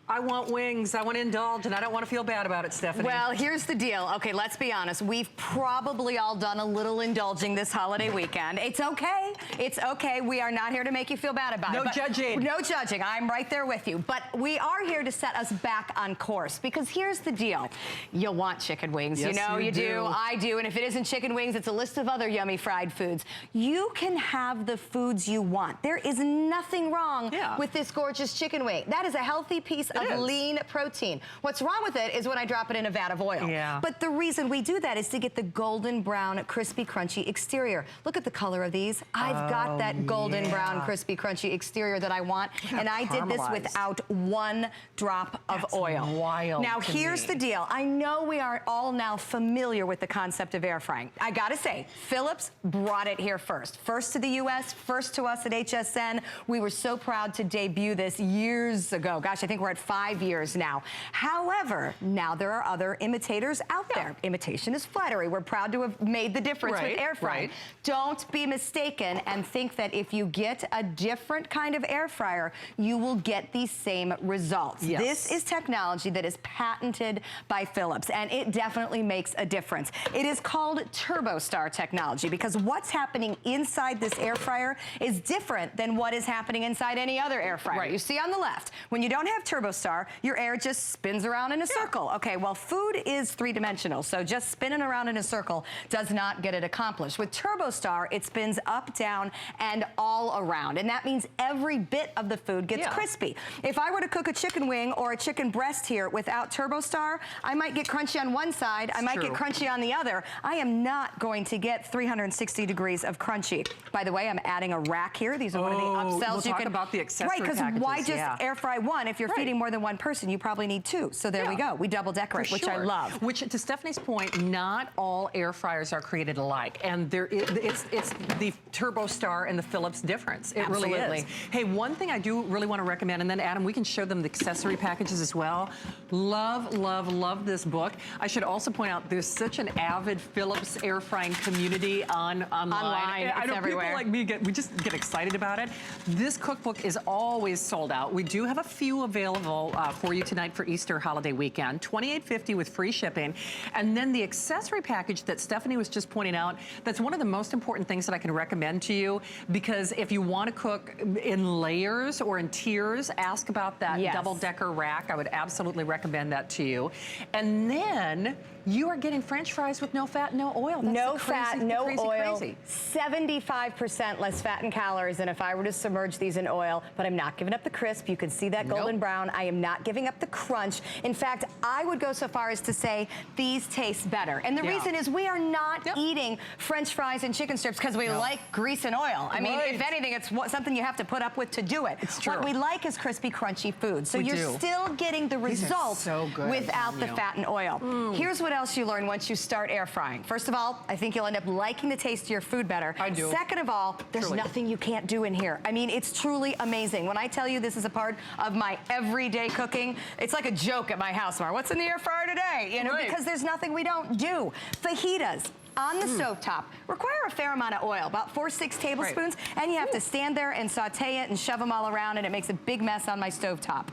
I want wings, I want to indulge, and I don't want to feel bad about it, Stephanie. Well, here's the deal. Okay, let's be honest. We've probably all done a little indulging this holiday weekend. It's okay. It's okay. We are not here to make you feel bad about it. No judging. No judging. I'm right there with you. But we are here to set us back on course, because here's the deal. You'll want chicken wings. Yes, you know you do. I do. And if it isn't chicken wings, it's a list of other yummy fried foods. You can have the foods you want. There is nothing wrong with this gorgeous chicken wing. That is a healthy piece of lean protein. What's wrong with it is when I drop it in a vat of oil. But the reason we do that is to get the golden brown, crispy, crunchy exterior. Look at the color of these. I've got that golden brown, crispy, crunchy exterior that I want, and I did this without one drop of oil. Wild. Now here's the deal. I know we are all now familiar with the concept of air frying. I gotta say, Philips brought it here first. First to the US, first to us at HSN. We were so proud to debut this years ago. Gosh, I think we're at 5 years now. However, now there are other imitators out there. Imitation is flattery. We're proud to have made the difference with air frying. Don't be mistaken and think that if you get a different kind of air fryer, you will get these same results. This is technology that is patented by Philips, and it definitely makes a difference. It is called Turbo Star technology because what's happening inside this air fryer is different than what is happening inside any other air fryer. You see on the left, when you don't have Turbo Star, your air just spins around in a circle. Okay, well, food is three-dimensional, so just spinning around in a circle does not get it accomplished. With Turbo Star, it spins up, down, and all around, and that means every bit of the food gets crispy. If I were to cook a chicken wing or a chicken breast here without Turbo Star, I might get crunchy on one side, I might get crunchy on the other. I am not going to get 360 degrees of crunchy. By the way, I'm adding a rack here. These are one of the upsells you can... talk about the accessory because why just air fry one? If you're feeding more than one person, you probably need two. So there we go. We double decorate, which I love. Which, to Stephanie's point, not all air fryers are created alike, and there is, it's the Turbo Star and the Philips difference. It really is. Hey, one thing I do really want to recommend, and then Adam, we can show them the accessory packages as well. Love, love, love this book. I should also point out there's such an avid Philips air frying community online. I know everywhere. People like me we just get excited about it. This cookbook is always sold out. We do have a few available for you tonight for Easter holiday weekend. $28.50 with free shipping. And then the accessory package that Stephanie was just pointing out, that's one of the most important things that I can recommend to you, because if you want to cook in layers or in tiers, ask about that double-decker rack. I would absolutely recommend that to you. And then you are getting French fries with no fat, no oil. That's no fat, no oil. Crazy. 75% less fat and calories than if I were to submerge these in oil, but I'm not giving up the crisp. You can see that golden brown. I am not giving up the crunch. In fact, I would go so far as to say these taste better. And the reason is we are not eating French fries and chicken strips because we like grease and oil. I mean, if anything, it's something you have to put up with to do it. It's true. What we like is crispy, crunchy food. So you're still getting the results without the fat and oil. Here's what else you learn once you start air frying. First of all, I think you'll end up liking the taste of your food better. I do. Second of all, there's nothing you can't do in here. I mean, it's truly amazing. When I tell you this is a part of my everyday cooking, it's like a joke at my house. What's in the air fryer today? You know, because there's nothing we don't do. Fajitas on the stovetop require a fair amount of oil, about 4-6 tablespoons, and you have to stand there and saute it and shove them all around, and it makes a big mess on my stovetop.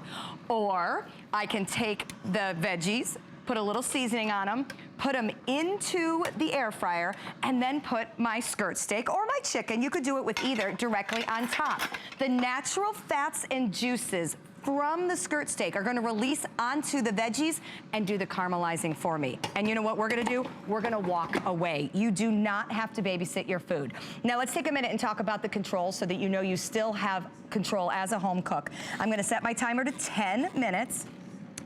Or I can take the veggies, put a little seasoning on them, put them into the air fryer, and then put my skirt steak or my chicken, you could do it with either, directly on top. The natural fats and juices from the skirt steak are gonna release onto the veggies and do the caramelizing for me. And you know what we're gonna do? We're gonna walk away. You do not have to babysit your food. Now let's take a minute and talk about the controls so that you know you still have control as a home cook. I'm gonna set my timer to 10 minutes.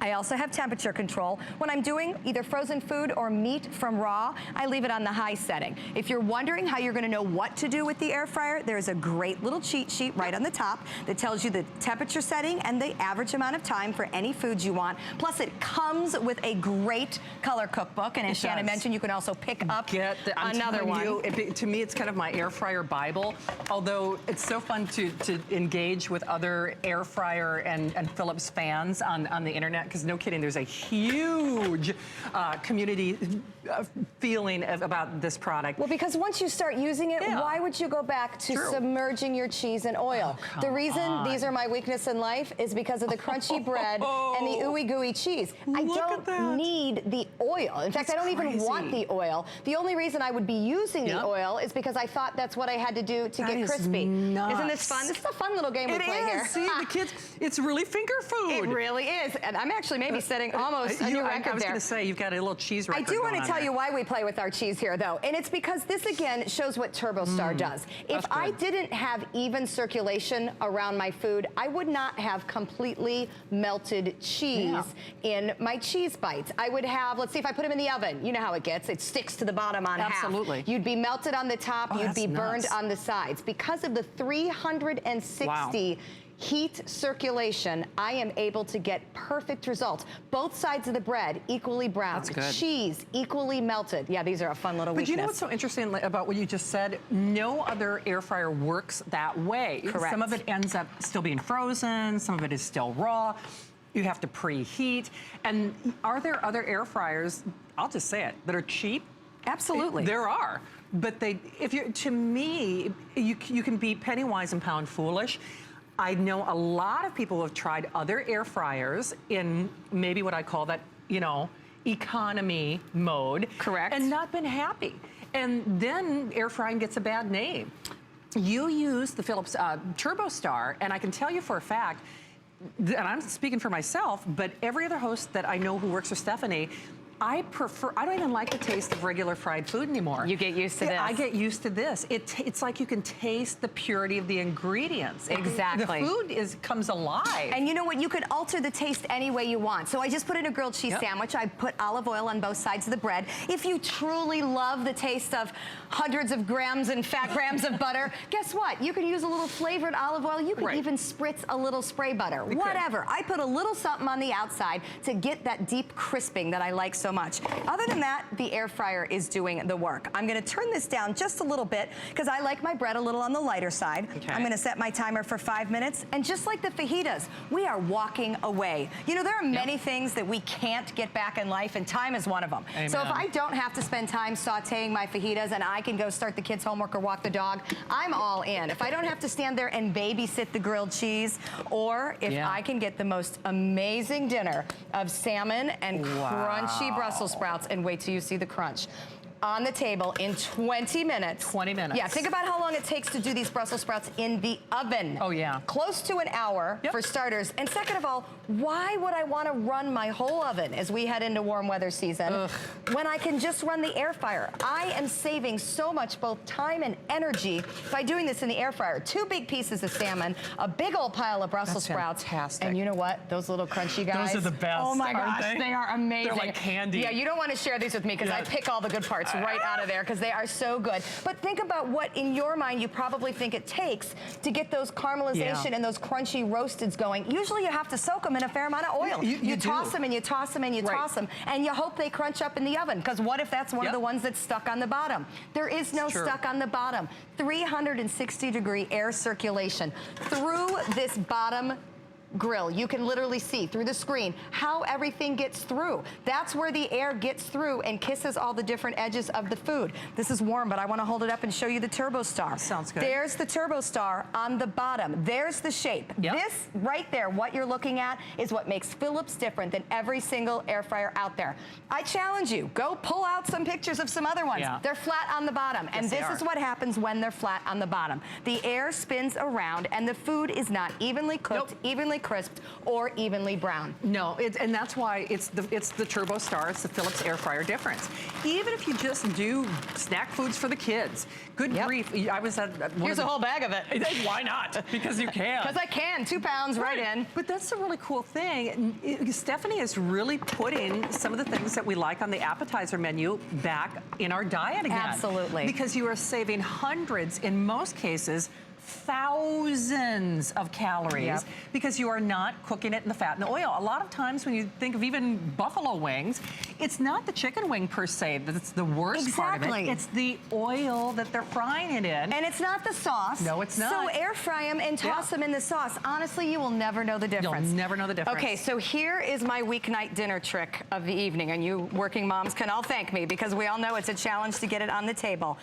I also have temperature control. When I'm doing either frozen food or meat from raw, I leave it on the high setting. If you're wondering how you're gonna know what to do with the air fryer, there's a great little cheat sheet right on the top that tells you the temperature setting and the average amount of time for any foods you want. Plus it comes with a great color cookbook, and as Shannon mentioned, you can also pick up another one. To me, it's kind of my air fryer Bible, although it's so fun to engage with other air fryer and Philips fans on the internet, because no kidding, there's a huge community feeling about this product. Well, because once you start using it, why would you go back to submerging your cheese in oil? The reason these are my weakness in life is because of the crunchy bread and the ooey gooey cheese. I don't need the oil. In fact, I don't even want the oil. The only reason I would be using the oil is because I thought that's what I had to do to get crispy. Isn't this fun? This is a fun little game we play here. See, the kids, it's really finger food. It really is. And I'm actually maybe setting almost a new record there. I was going to say, you've got a little cheese record. I do want to tell you why we play with our cheese here, though. And it's because this, again, shows what TurboStar does. If I didn't have even circulation around my food, I would not have completely melted cheese in my cheese bites. I would have, let's see, if I put them in the oven, you know how it gets. It sticks to the bottom on half. Absolutely. You'd be melted on the top. You'd be burned on the sides. Because of the 360 heat circulation, I am able to get perfect results. Both sides of the bread equally browned. That's good. Cheese equally melted. Yeah, these are a fun little weakness. But you know what's so interesting about what you just said? No other air fryer works that way. Correct. Some of it ends up still being frozen, some of it is still raw. You have to preheat. And are there other air fryers, I'll just say it, that are cheap? Absolutely. There are. But to me, you can be penny wise and pound foolish. I know a lot of people who have tried other air fryers in maybe what I call that, economy mode. Correct. And not been happy. And then air frying gets a bad name. You use the Philips TurboStar, and I can tell you for a fact, and I'm speaking for myself, but every other host that I know who works with Stephanie, I don't even like the taste of regular fried food anymore. You get used to this. I get used to this. It's like you can taste the purity of the ingredients. Exactly. The food comes alive. And you know what? You could alter the taste any way you want. So I just put in a grilled cheese sandwich. I put olive oil on both sides of the bread. If you truly love the taste of hundreds of grams and fat grams of butter, guess what? You can use a little flavored olive oil. You can even spritz a little spray butter. Whatever. I put a little something on the outside to get that deep crisping that I like so much. Other than that, the air fryer is doing the work. I'm gonna turn this down just a little bit because I like my bread a little on the lighter side. I'm gonna set my timer for 5 minutes, and just like the fajitas, we are walking away. You know, there are many things that we can't get back in life, and time is one of them. Amen. So if I don't have to spend time sauteing my fajitas and I can go start the kids' homework or walk the dog, I'm all in. If I don't have to stand there and babysit the grilled cheese, or if I can get the most amazing dinner of salmon and crunchy Brussels sprouts, and wait till you see the crunch, on the table in 20 minutes. 20 minutes. Yeah, think about how long it takes to do these Brussels sprouts in the oven. Oh, yeah. Close to an hour for starters. And second of all, why would I want to run my whole oven as we head into warm weather season when I can just run the air fryer? I am saving so much both time and energy by doing this in the air fryer. 2 big pieces of salmon, a big old pile of Brussels sprouts. Fantastic. And you know what? Those little crunchy guys. Those are the best. Oh my gosh, they are amazing. They're like candy. Yeah, you don't want to share these with me because I pick all the good parts right out of there because they are so good. But think about what in your mind you probably think it takes to get those caramelization and those crunchy roasteds going. Usually you have to soak them in a fair amount of oil. You toss them and you toss them and you toss them, and you hope they crunch up in the oven, because what if that's one of the ones that's stuck on the bottom? There is no stuck on the bottom. 360-degree air circulation through this bottom grill. You can literally see through the screen how everything gets through. That's where the air gets through and kisses all the different edges of the food. This is warm, but I want to hold it up and show you the TurboStar. Sounds good. There's the TurboStar on the bottom. There's the shape. This right there, what you're looking at, is what makes Philips different than every single air fryer out there. I challenge you, go pull out some pictures of some other ones. They're flat on the bottom, and this is what happens when they're flat on the bottom. The air spins around and the food is not evenly cooked, evenly crisped or evenly browned. No, and that's why it's the Turbo Star, it's the Philips air fryer difference. Even if you just do snack foods for the kids, good grief. I was at Here's a whole bag of it. Why not? Because you can. Because I can, 2 pounds right in. But that's the really cool thing. Stephanie is really putting some of the things that we like on the appetizer menu back in our diet again. Absolutely. Because you are saving hundreds, in most cases, thousands of calories because you are not cooking it in the fat and the oil. A lot of times when you think of even buffalo wings, it's not the chicken wing per se that's the worst part of it. It's the oil that they're frying it in. And it's not the sauce. No, it's not. So air fry them and toss them in the sauce. Honestly, you will never know the difference. You'll never know the difference. Okay, so here is my weeknight dinner trick of the evening, and you working moms can all thank me because we all know it's a challenge to get it on the table.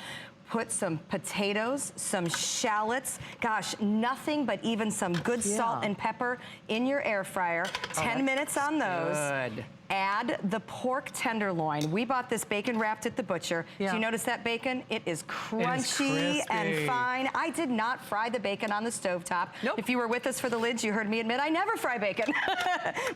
Put some potatoes, some shallots, gosh, nothing but even some good salt and pepper in your air fryer. 10 minutes on those. Good. Add the pork tenderloin. We bought this bacon wrapped at the butcher. Do you notice that bacon? It is crunchy and fine. I did not fry the bacon on the stovetop. Nope. If you were with us for the lids, you heard me admit I never fry bacon.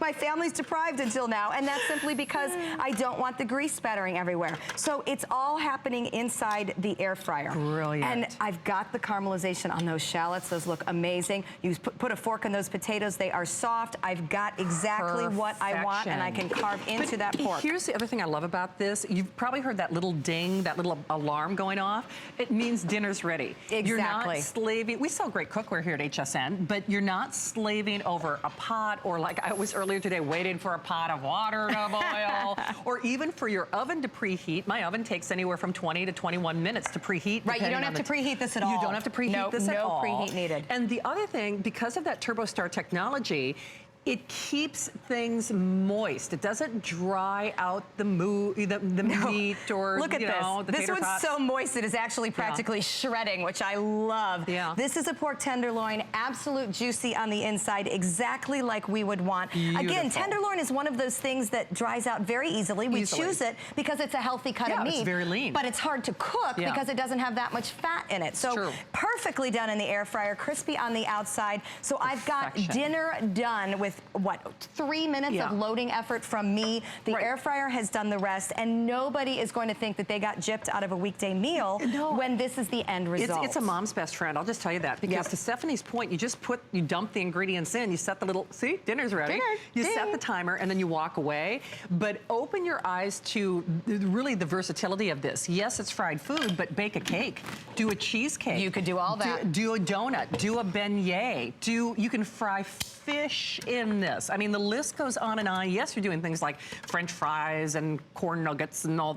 My family's deprived until now, and that's simply because I don't want the grease spattering everywhere. So it's all happening inside the air fryer. Brilliant. And I've got the caramelization on those shallots. Those look amazing. You put a fork in those potatoes. They are soft. I've got exactly what I want, and I can carve into that pork. Here's the other thing I love about this. You've probably heard that little ding, that little alarm going off. It means dinner's ready. Exactly. You're not slaving. We sell great cookware here at HSN, but you're not slaving over a pot or like I was earlier today waiting for a pot of water to boil or even for your oven to preheat. My oven takes anywhere from 20 to 21 minutes to preheat. Right, you don't have to preheat this at all. You don't have to preheat this at all. No preheat needed. And the other thing, because of that Turbo Star technology, it keeps things moist. It doesn't dry out the meat or look at the this one's so moist it is actually practically shredding, which I love. This is a pork tenderloin, absolute juicy on the inside, exactly like we would want. Beautiful. Again, tenderloin is one of those things that dries out very easily. We choose it because it's a healthy cut of meat. It's very lean. But it's hard to cook because it doesn't have that much fat in it. So perfectly done in the air fryer, crispy on the outside. So I've got dinner done with what, 3 minutes of loading effort from me. The air fryer has done the rest, and nobody is going to think that they got gypped out of a weekday meal when this is the end result. It's a mom's best friend, I'll just tell you that, because to Stephanie's point, you dump the ingredients in, you set the little, see, dinner's ready. You set the timer, and then you walk away. But open your eyes to really the versatility of this. Yes, it's fried food, but bake a cake, do a cheesecake. You could do all that. Do a donut, do a beignet, you can fry fish in this. I mean, the list goes on and on. Yes, you're doing things like French fries and corn nuggets and all,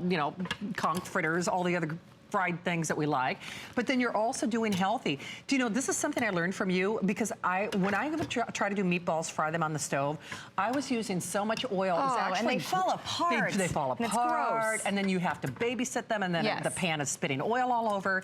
conch fritters, all the other fried things that we like, but then you're also doing healthy. Do you know, this is something I learned from you because when I would try to do meatballs, fry them on the stove, I was using so much oil. Oh, actually, and they fall apart. They fall apart. And it's gross. And then you have to babysit them, and then the pan is spitting oil all over.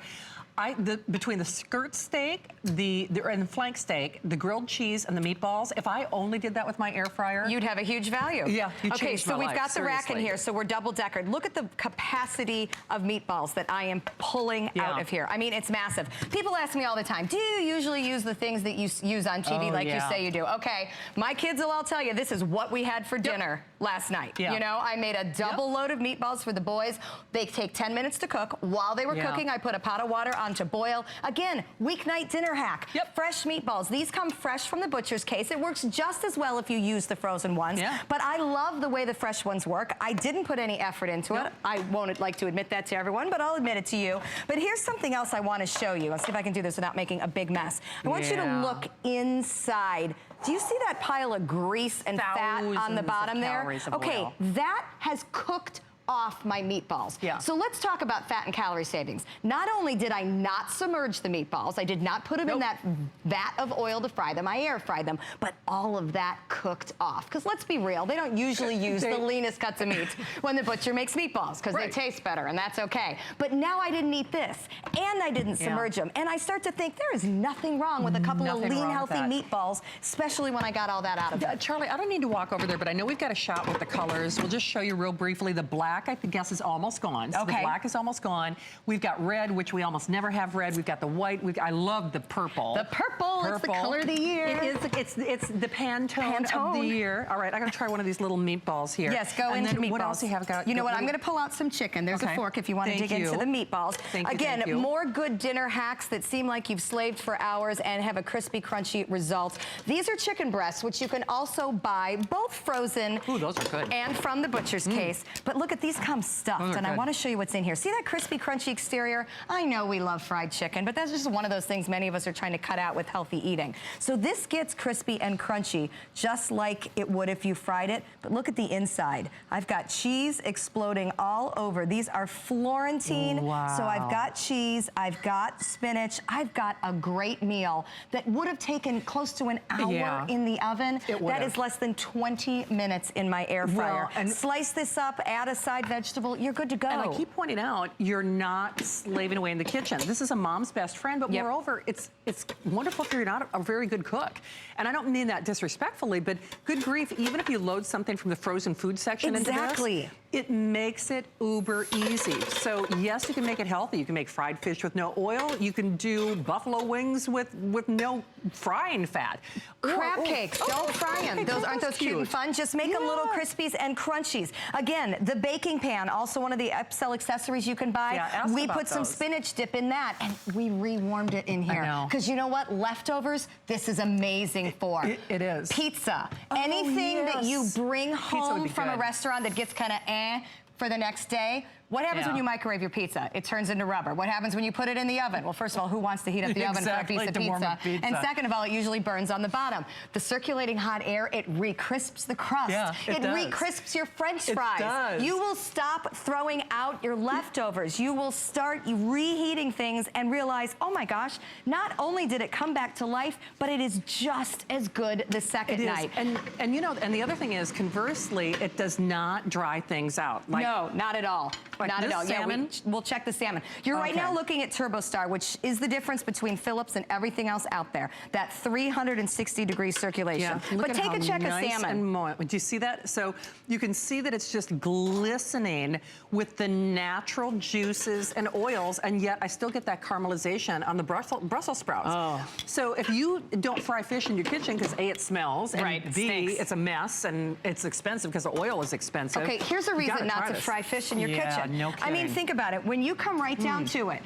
Between the skirt steak, and the flank steak, the grilled cheese, and the meatballs, if I only did that with my air fryer, you'd have a huge value. Yeah, you okay, changed so my we've life, got the rack in here, so we're double-deckered. Look at the capacity of meatballs that I am pulling out of here. I mean, it's massive. People ask me all the time, do you usually use the things that you use on TV like you say you do? Okay, my kids will all tell you this is what we had for dinner last night. You know, I made a double load of meatballs for the boys. They take 10 minutes to cook. While they were cooking, I put a pot of water on to boil. Again, weeknight dinner hack. Fresh meatballs. These come fresh from the butcher's case. It works just as well if you use the frozen ones. But I love the way the fresh ones work. I didn't put any effort into it. I won't like to admit that to everyone, but I'll admit it to you. But here's something else I want to show you. Let's see if I can do this without making a big mess. I want you to look inside. Do you see that pile of grease and fat on the bottom there? Okay, that has cooked off my meatballs. So let's talk about fat and calorie savings. Not only did I not submerge the meatballs, I did not put them in that vat of oil to fry them, I air fried them, but all of that cooked off. Because let's be real, they don't usually use the leanest cuts of meat when the butcher makes meatballs, because they taste better, and that's okay. But now I didn't eat this, and I didn't submerge them, and I start to think there is nothing wrong with a couple of lean, healthy meatballs, especially when I got all that out of it. Charlie, I don't need to walk over there, but I know we've got a shot with the colors. We'll just show you real briefly the black black, I guess, is almost gone. So okay. the black is almost gone. We've got red, which we almost never have red. We've got the white. I love the purple. The purple. It's the color of the year. It is. It's the Pantone of the year. All right, I got to try one of these little meatballs here. Yes, go into meatballs. What else do you have? You know what? I'm going to pull out some chicken. There's a fork if you want to dig into the meatballs. Again, more good dinner hacks that seem like you've slaved for hours and have a crispy, crunchy result. These are chicken breasts, which you can also buy both frozen those are good. and from the butcher's case. But look at these come stuffed, and I want to show you what's in here. See that crispy, crunchy exterior? I know we love fried chicken, but that's just one of those things many of us are trying to cut out with healthy eating. So this gets crispy and crunchy, just like it would if you fried it. But look at the inside. I've got cheese exploding all over. These are Florentine. Wow. So I've got cheese, I've got spinach, I've got a great meal that would have taken close to an hour in the oven. That is less than 20 minutes in my air fryer. And slice this up, add a side vegetable, you're good to go. And I keep pointing out, you're not slaving away in the kitchen. This is a mom's best friend, but moreover, it's wonderful if you're not a very good cook. And I don't mean that disrespectfully, but good grief, even if you load something from the frozen food section into this, it makes it uber easy. So yes, you can make it healthy. You can make fried fish with no oil. You can do buffalo wings with no frying fat. Crab cakes, don't fry them. Aren't those cute and fun? Just make them little crispies and crunchies. Again, the baking pan, also one of the upsell accessories you can buy. We put some spinach dip in that, and we rewarmed it in here. Because you know what? Leftovers, this is amazing for. It is. Pizza. Anything that you bring home from a restaurant that gets kind of for the next day. What happens when you microwave your pizza? It turns into rubber. What happens when you put it in the oven? Well, first of all, who wants to heat up the oven for a piece of pizza? And second of all, it usually burns on the bottom. The circulating hot air, it re-crisps the crust. Yeah, it re-crisps your French fries. It does. You will stop throwing out your leftovers. You will start reheating things and realize, oh my gosh, not only did it come back to life, but it is just as good the second night. And you know, and the other thing is, conversely, it does not dry things out. Like, no, not at all. Not at all. Salmon? Yeah, we'll check the salmon. You're right now looking at TurboStar, which is the difference between Phillips and everything else out there. That 360-degree circulation. Yeah, but take a check of salmon. Do you see that? So you can see that it's just glistening with the natural juices and oils, and yet I still get that caramelization on the Brussels sprouts. Oh. So if you don't fry fish in your kitchen, because A, it smells, and B, it's a mess, and it's expensive because the oil is expensive. Okay, here's a reason not to fry fish in your kitchen. No kidding. I mean, think about it. When you come right down to it,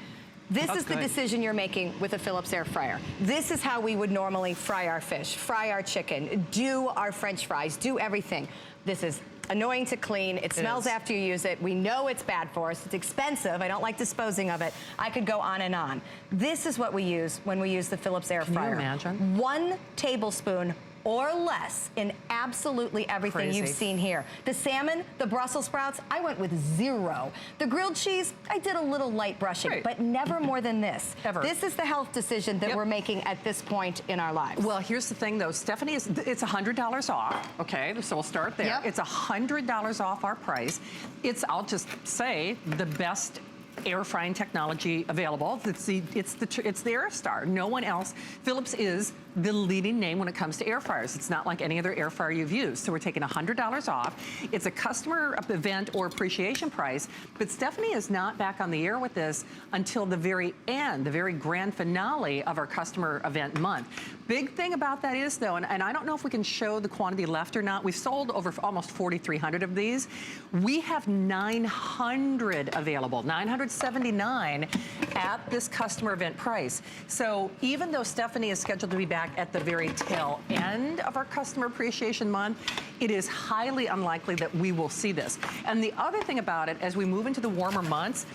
this is the decision you're making with a Phillips air fryer. This is how we would normally fry our fish, fry our chicken, do our French fries, do everything. This is annoying to clean. It smells after you use it. We know it's bad for us. It's expensive. I don't like disposing of it. I could go on and on. This is what we use when we use the Phillips air fryer. Can you imagine? 1 tablespoon or less in absolutely everything you've seen here. The salmon, the Brussels sprouts, I went with 0. The grilled cheese, I did a little light brushing, but never more than this. Ever. This is the health decision that we're making at this point in our lives. Well, here's the thing though, Stephanie, it's $100 off, okay? So we'll start there. It's $100 off our price. It's, I'll just say, the best air frying technology available. It's the Airstart. No one else. Phillips is the leading name when it comes to air fryers. It's not like any other air fryer you've used. So we're taking $100 off. It's a customer event or appreciation price, but Stephanie is not back on the air with this until the very end, the very grand finale of our customer event month. Big thing about that is though, and I don't know if we can show the quantity left or not. We've sold over almost 4,300 of these. We have 900 available, 979 at this customer event price. So even though Stephanie is scheduled to be back at the very tail end of our customer appreciation month, it is highly unlikely that we will see this. And the other thing about it, as we move into the warmer months,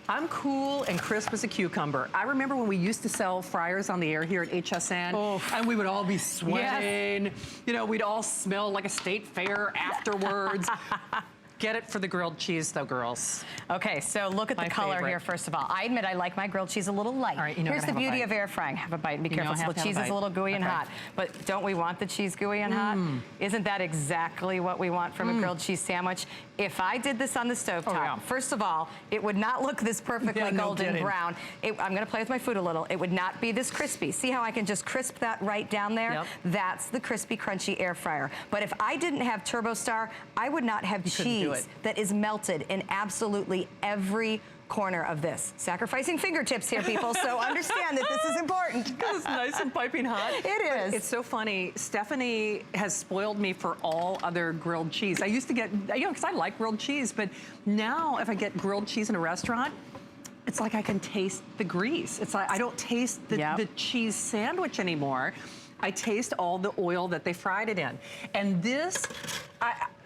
I'm cool and crisp as a cucumber. I remember when we used to sell fryers on the air here at HSN, and we would all be sweating. You know, we'd all smell like a state fair afterwards. Get it for the grilled cheese, though, girls. Okay, so look at the color here, first of all. I admit I like my grilled cheese a little light. All right, here's the beauty of air frying. Have a bite and be careful. So the cheese is a little gooey and hot. But don't we want the cheese gooey and hot? Isn't that exactly what we want from a grilled cheese sandwich? if I did this on the stovetop, first of all, it would not look this perfectly golden brown. I'm gonna play with my food a little. It would not be this crispy. See how I can just crisp that right down there? Yep. That's the crispy, crunchy air fryer. But if I didn't have TurboStar, I would not have cheese that is melted in absolutely every corner of this. Sacrificing fingertips here, people, so understand that this is important. It's nice and piping hot. It is. But it's so funny. Stephanie has spoiled me for all other grilled cheese. I used to get, you know, because I like grilled cheese, but now if I get grilled cheese in a restaurant, it's like I can taste the grease. It's like I don't taste the cheese sandwich anymore. I taste all the oil that they fried it in. And this,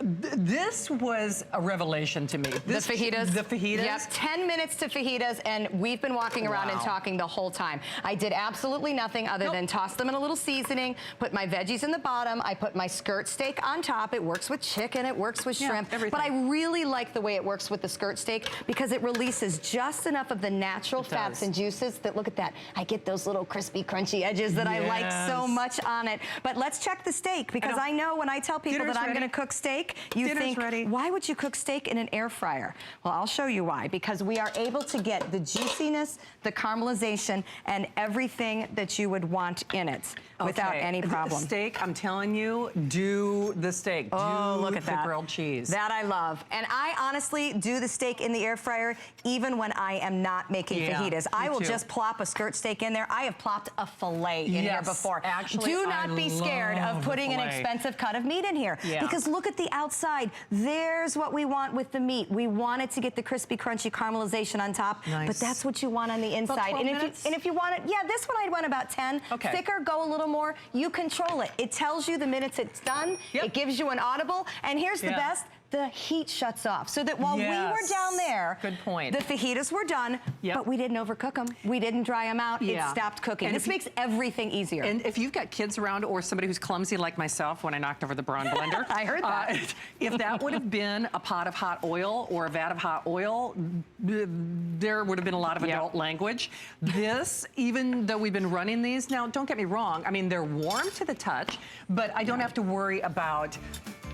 this was a revelation to me. This, the fajitas? The fajitas? Yep, 10 minutes to fajitas, and we've been walking around and talking the whole time. I did absolutely nothing other than toss them in a little seasoning, put my veggies in the bottom, I put my skirt steak on top. It works with chicken, it works with shrimp, but I really like the way it works with the skirt steak because it releases just enough of the natural fats and juices that, look at that, I get those little crispy, crunchy edges that I like so much on it. But let's check the steak, because I know when I tell people that I'm gonna cook steak, you think, why would you cook steak in an air fryer? Well, I'll show you why. Because we are able to get the juiciness, the caramelization, and everything that you would want in it without any problem. Steak, I'm telling you, do the steak. Oh, do look at that. the grilled cheese. That I love. And I honestly do the steak in the air fryer even when I am not making fajitas. I will just plop a skirt steak in there. I have plopped a filet in here before. Actually, do not be scared of putting an expensive cut of meat in here. Because look at the outside. There's what we want with the meat. We want it to get the crispy, crunchy caramelization on top, but that's what you want on the inside. And if you want it, this one I'd want about 10. Thicker, go a little more. You control it. It tells you the minutes it's done. It gives you an audible. And here's the best. The heat shuts off, so that while we were down there, the fajitas were done, but we didn't overcook them. We didn't dry them out. It stopped cooking. And this makes everything easier. And if you've got kids around or somebody who's clumsy like myself when I knocked over the Braun blender, I heard that. If that would have been a pot of hot oil or a vat of hot oil, there would have been a lot of adult language. This, even though we've been running these now, don't get me wrong, I mean, they're warm to the touch, but I don't have to worry about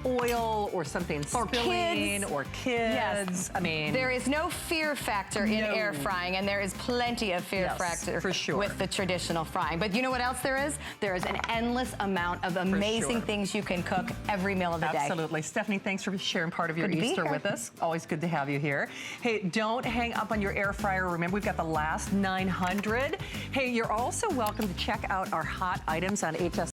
oil or something spilling or kids. I mean, there is no fear factor in air frying, and there is plenty of fear factor with the traditional frying. But you know what else there is? There is an endless amount of amazing things you can cook every meal of the day. Absolutely. Stephanie, thanks for sharing part of your Easter with us. Always good to have you here. Hey, don't hang up on your air fryer. Remember, we've got the last 900. Hey, you're also welcome to check out our hot items on HSN.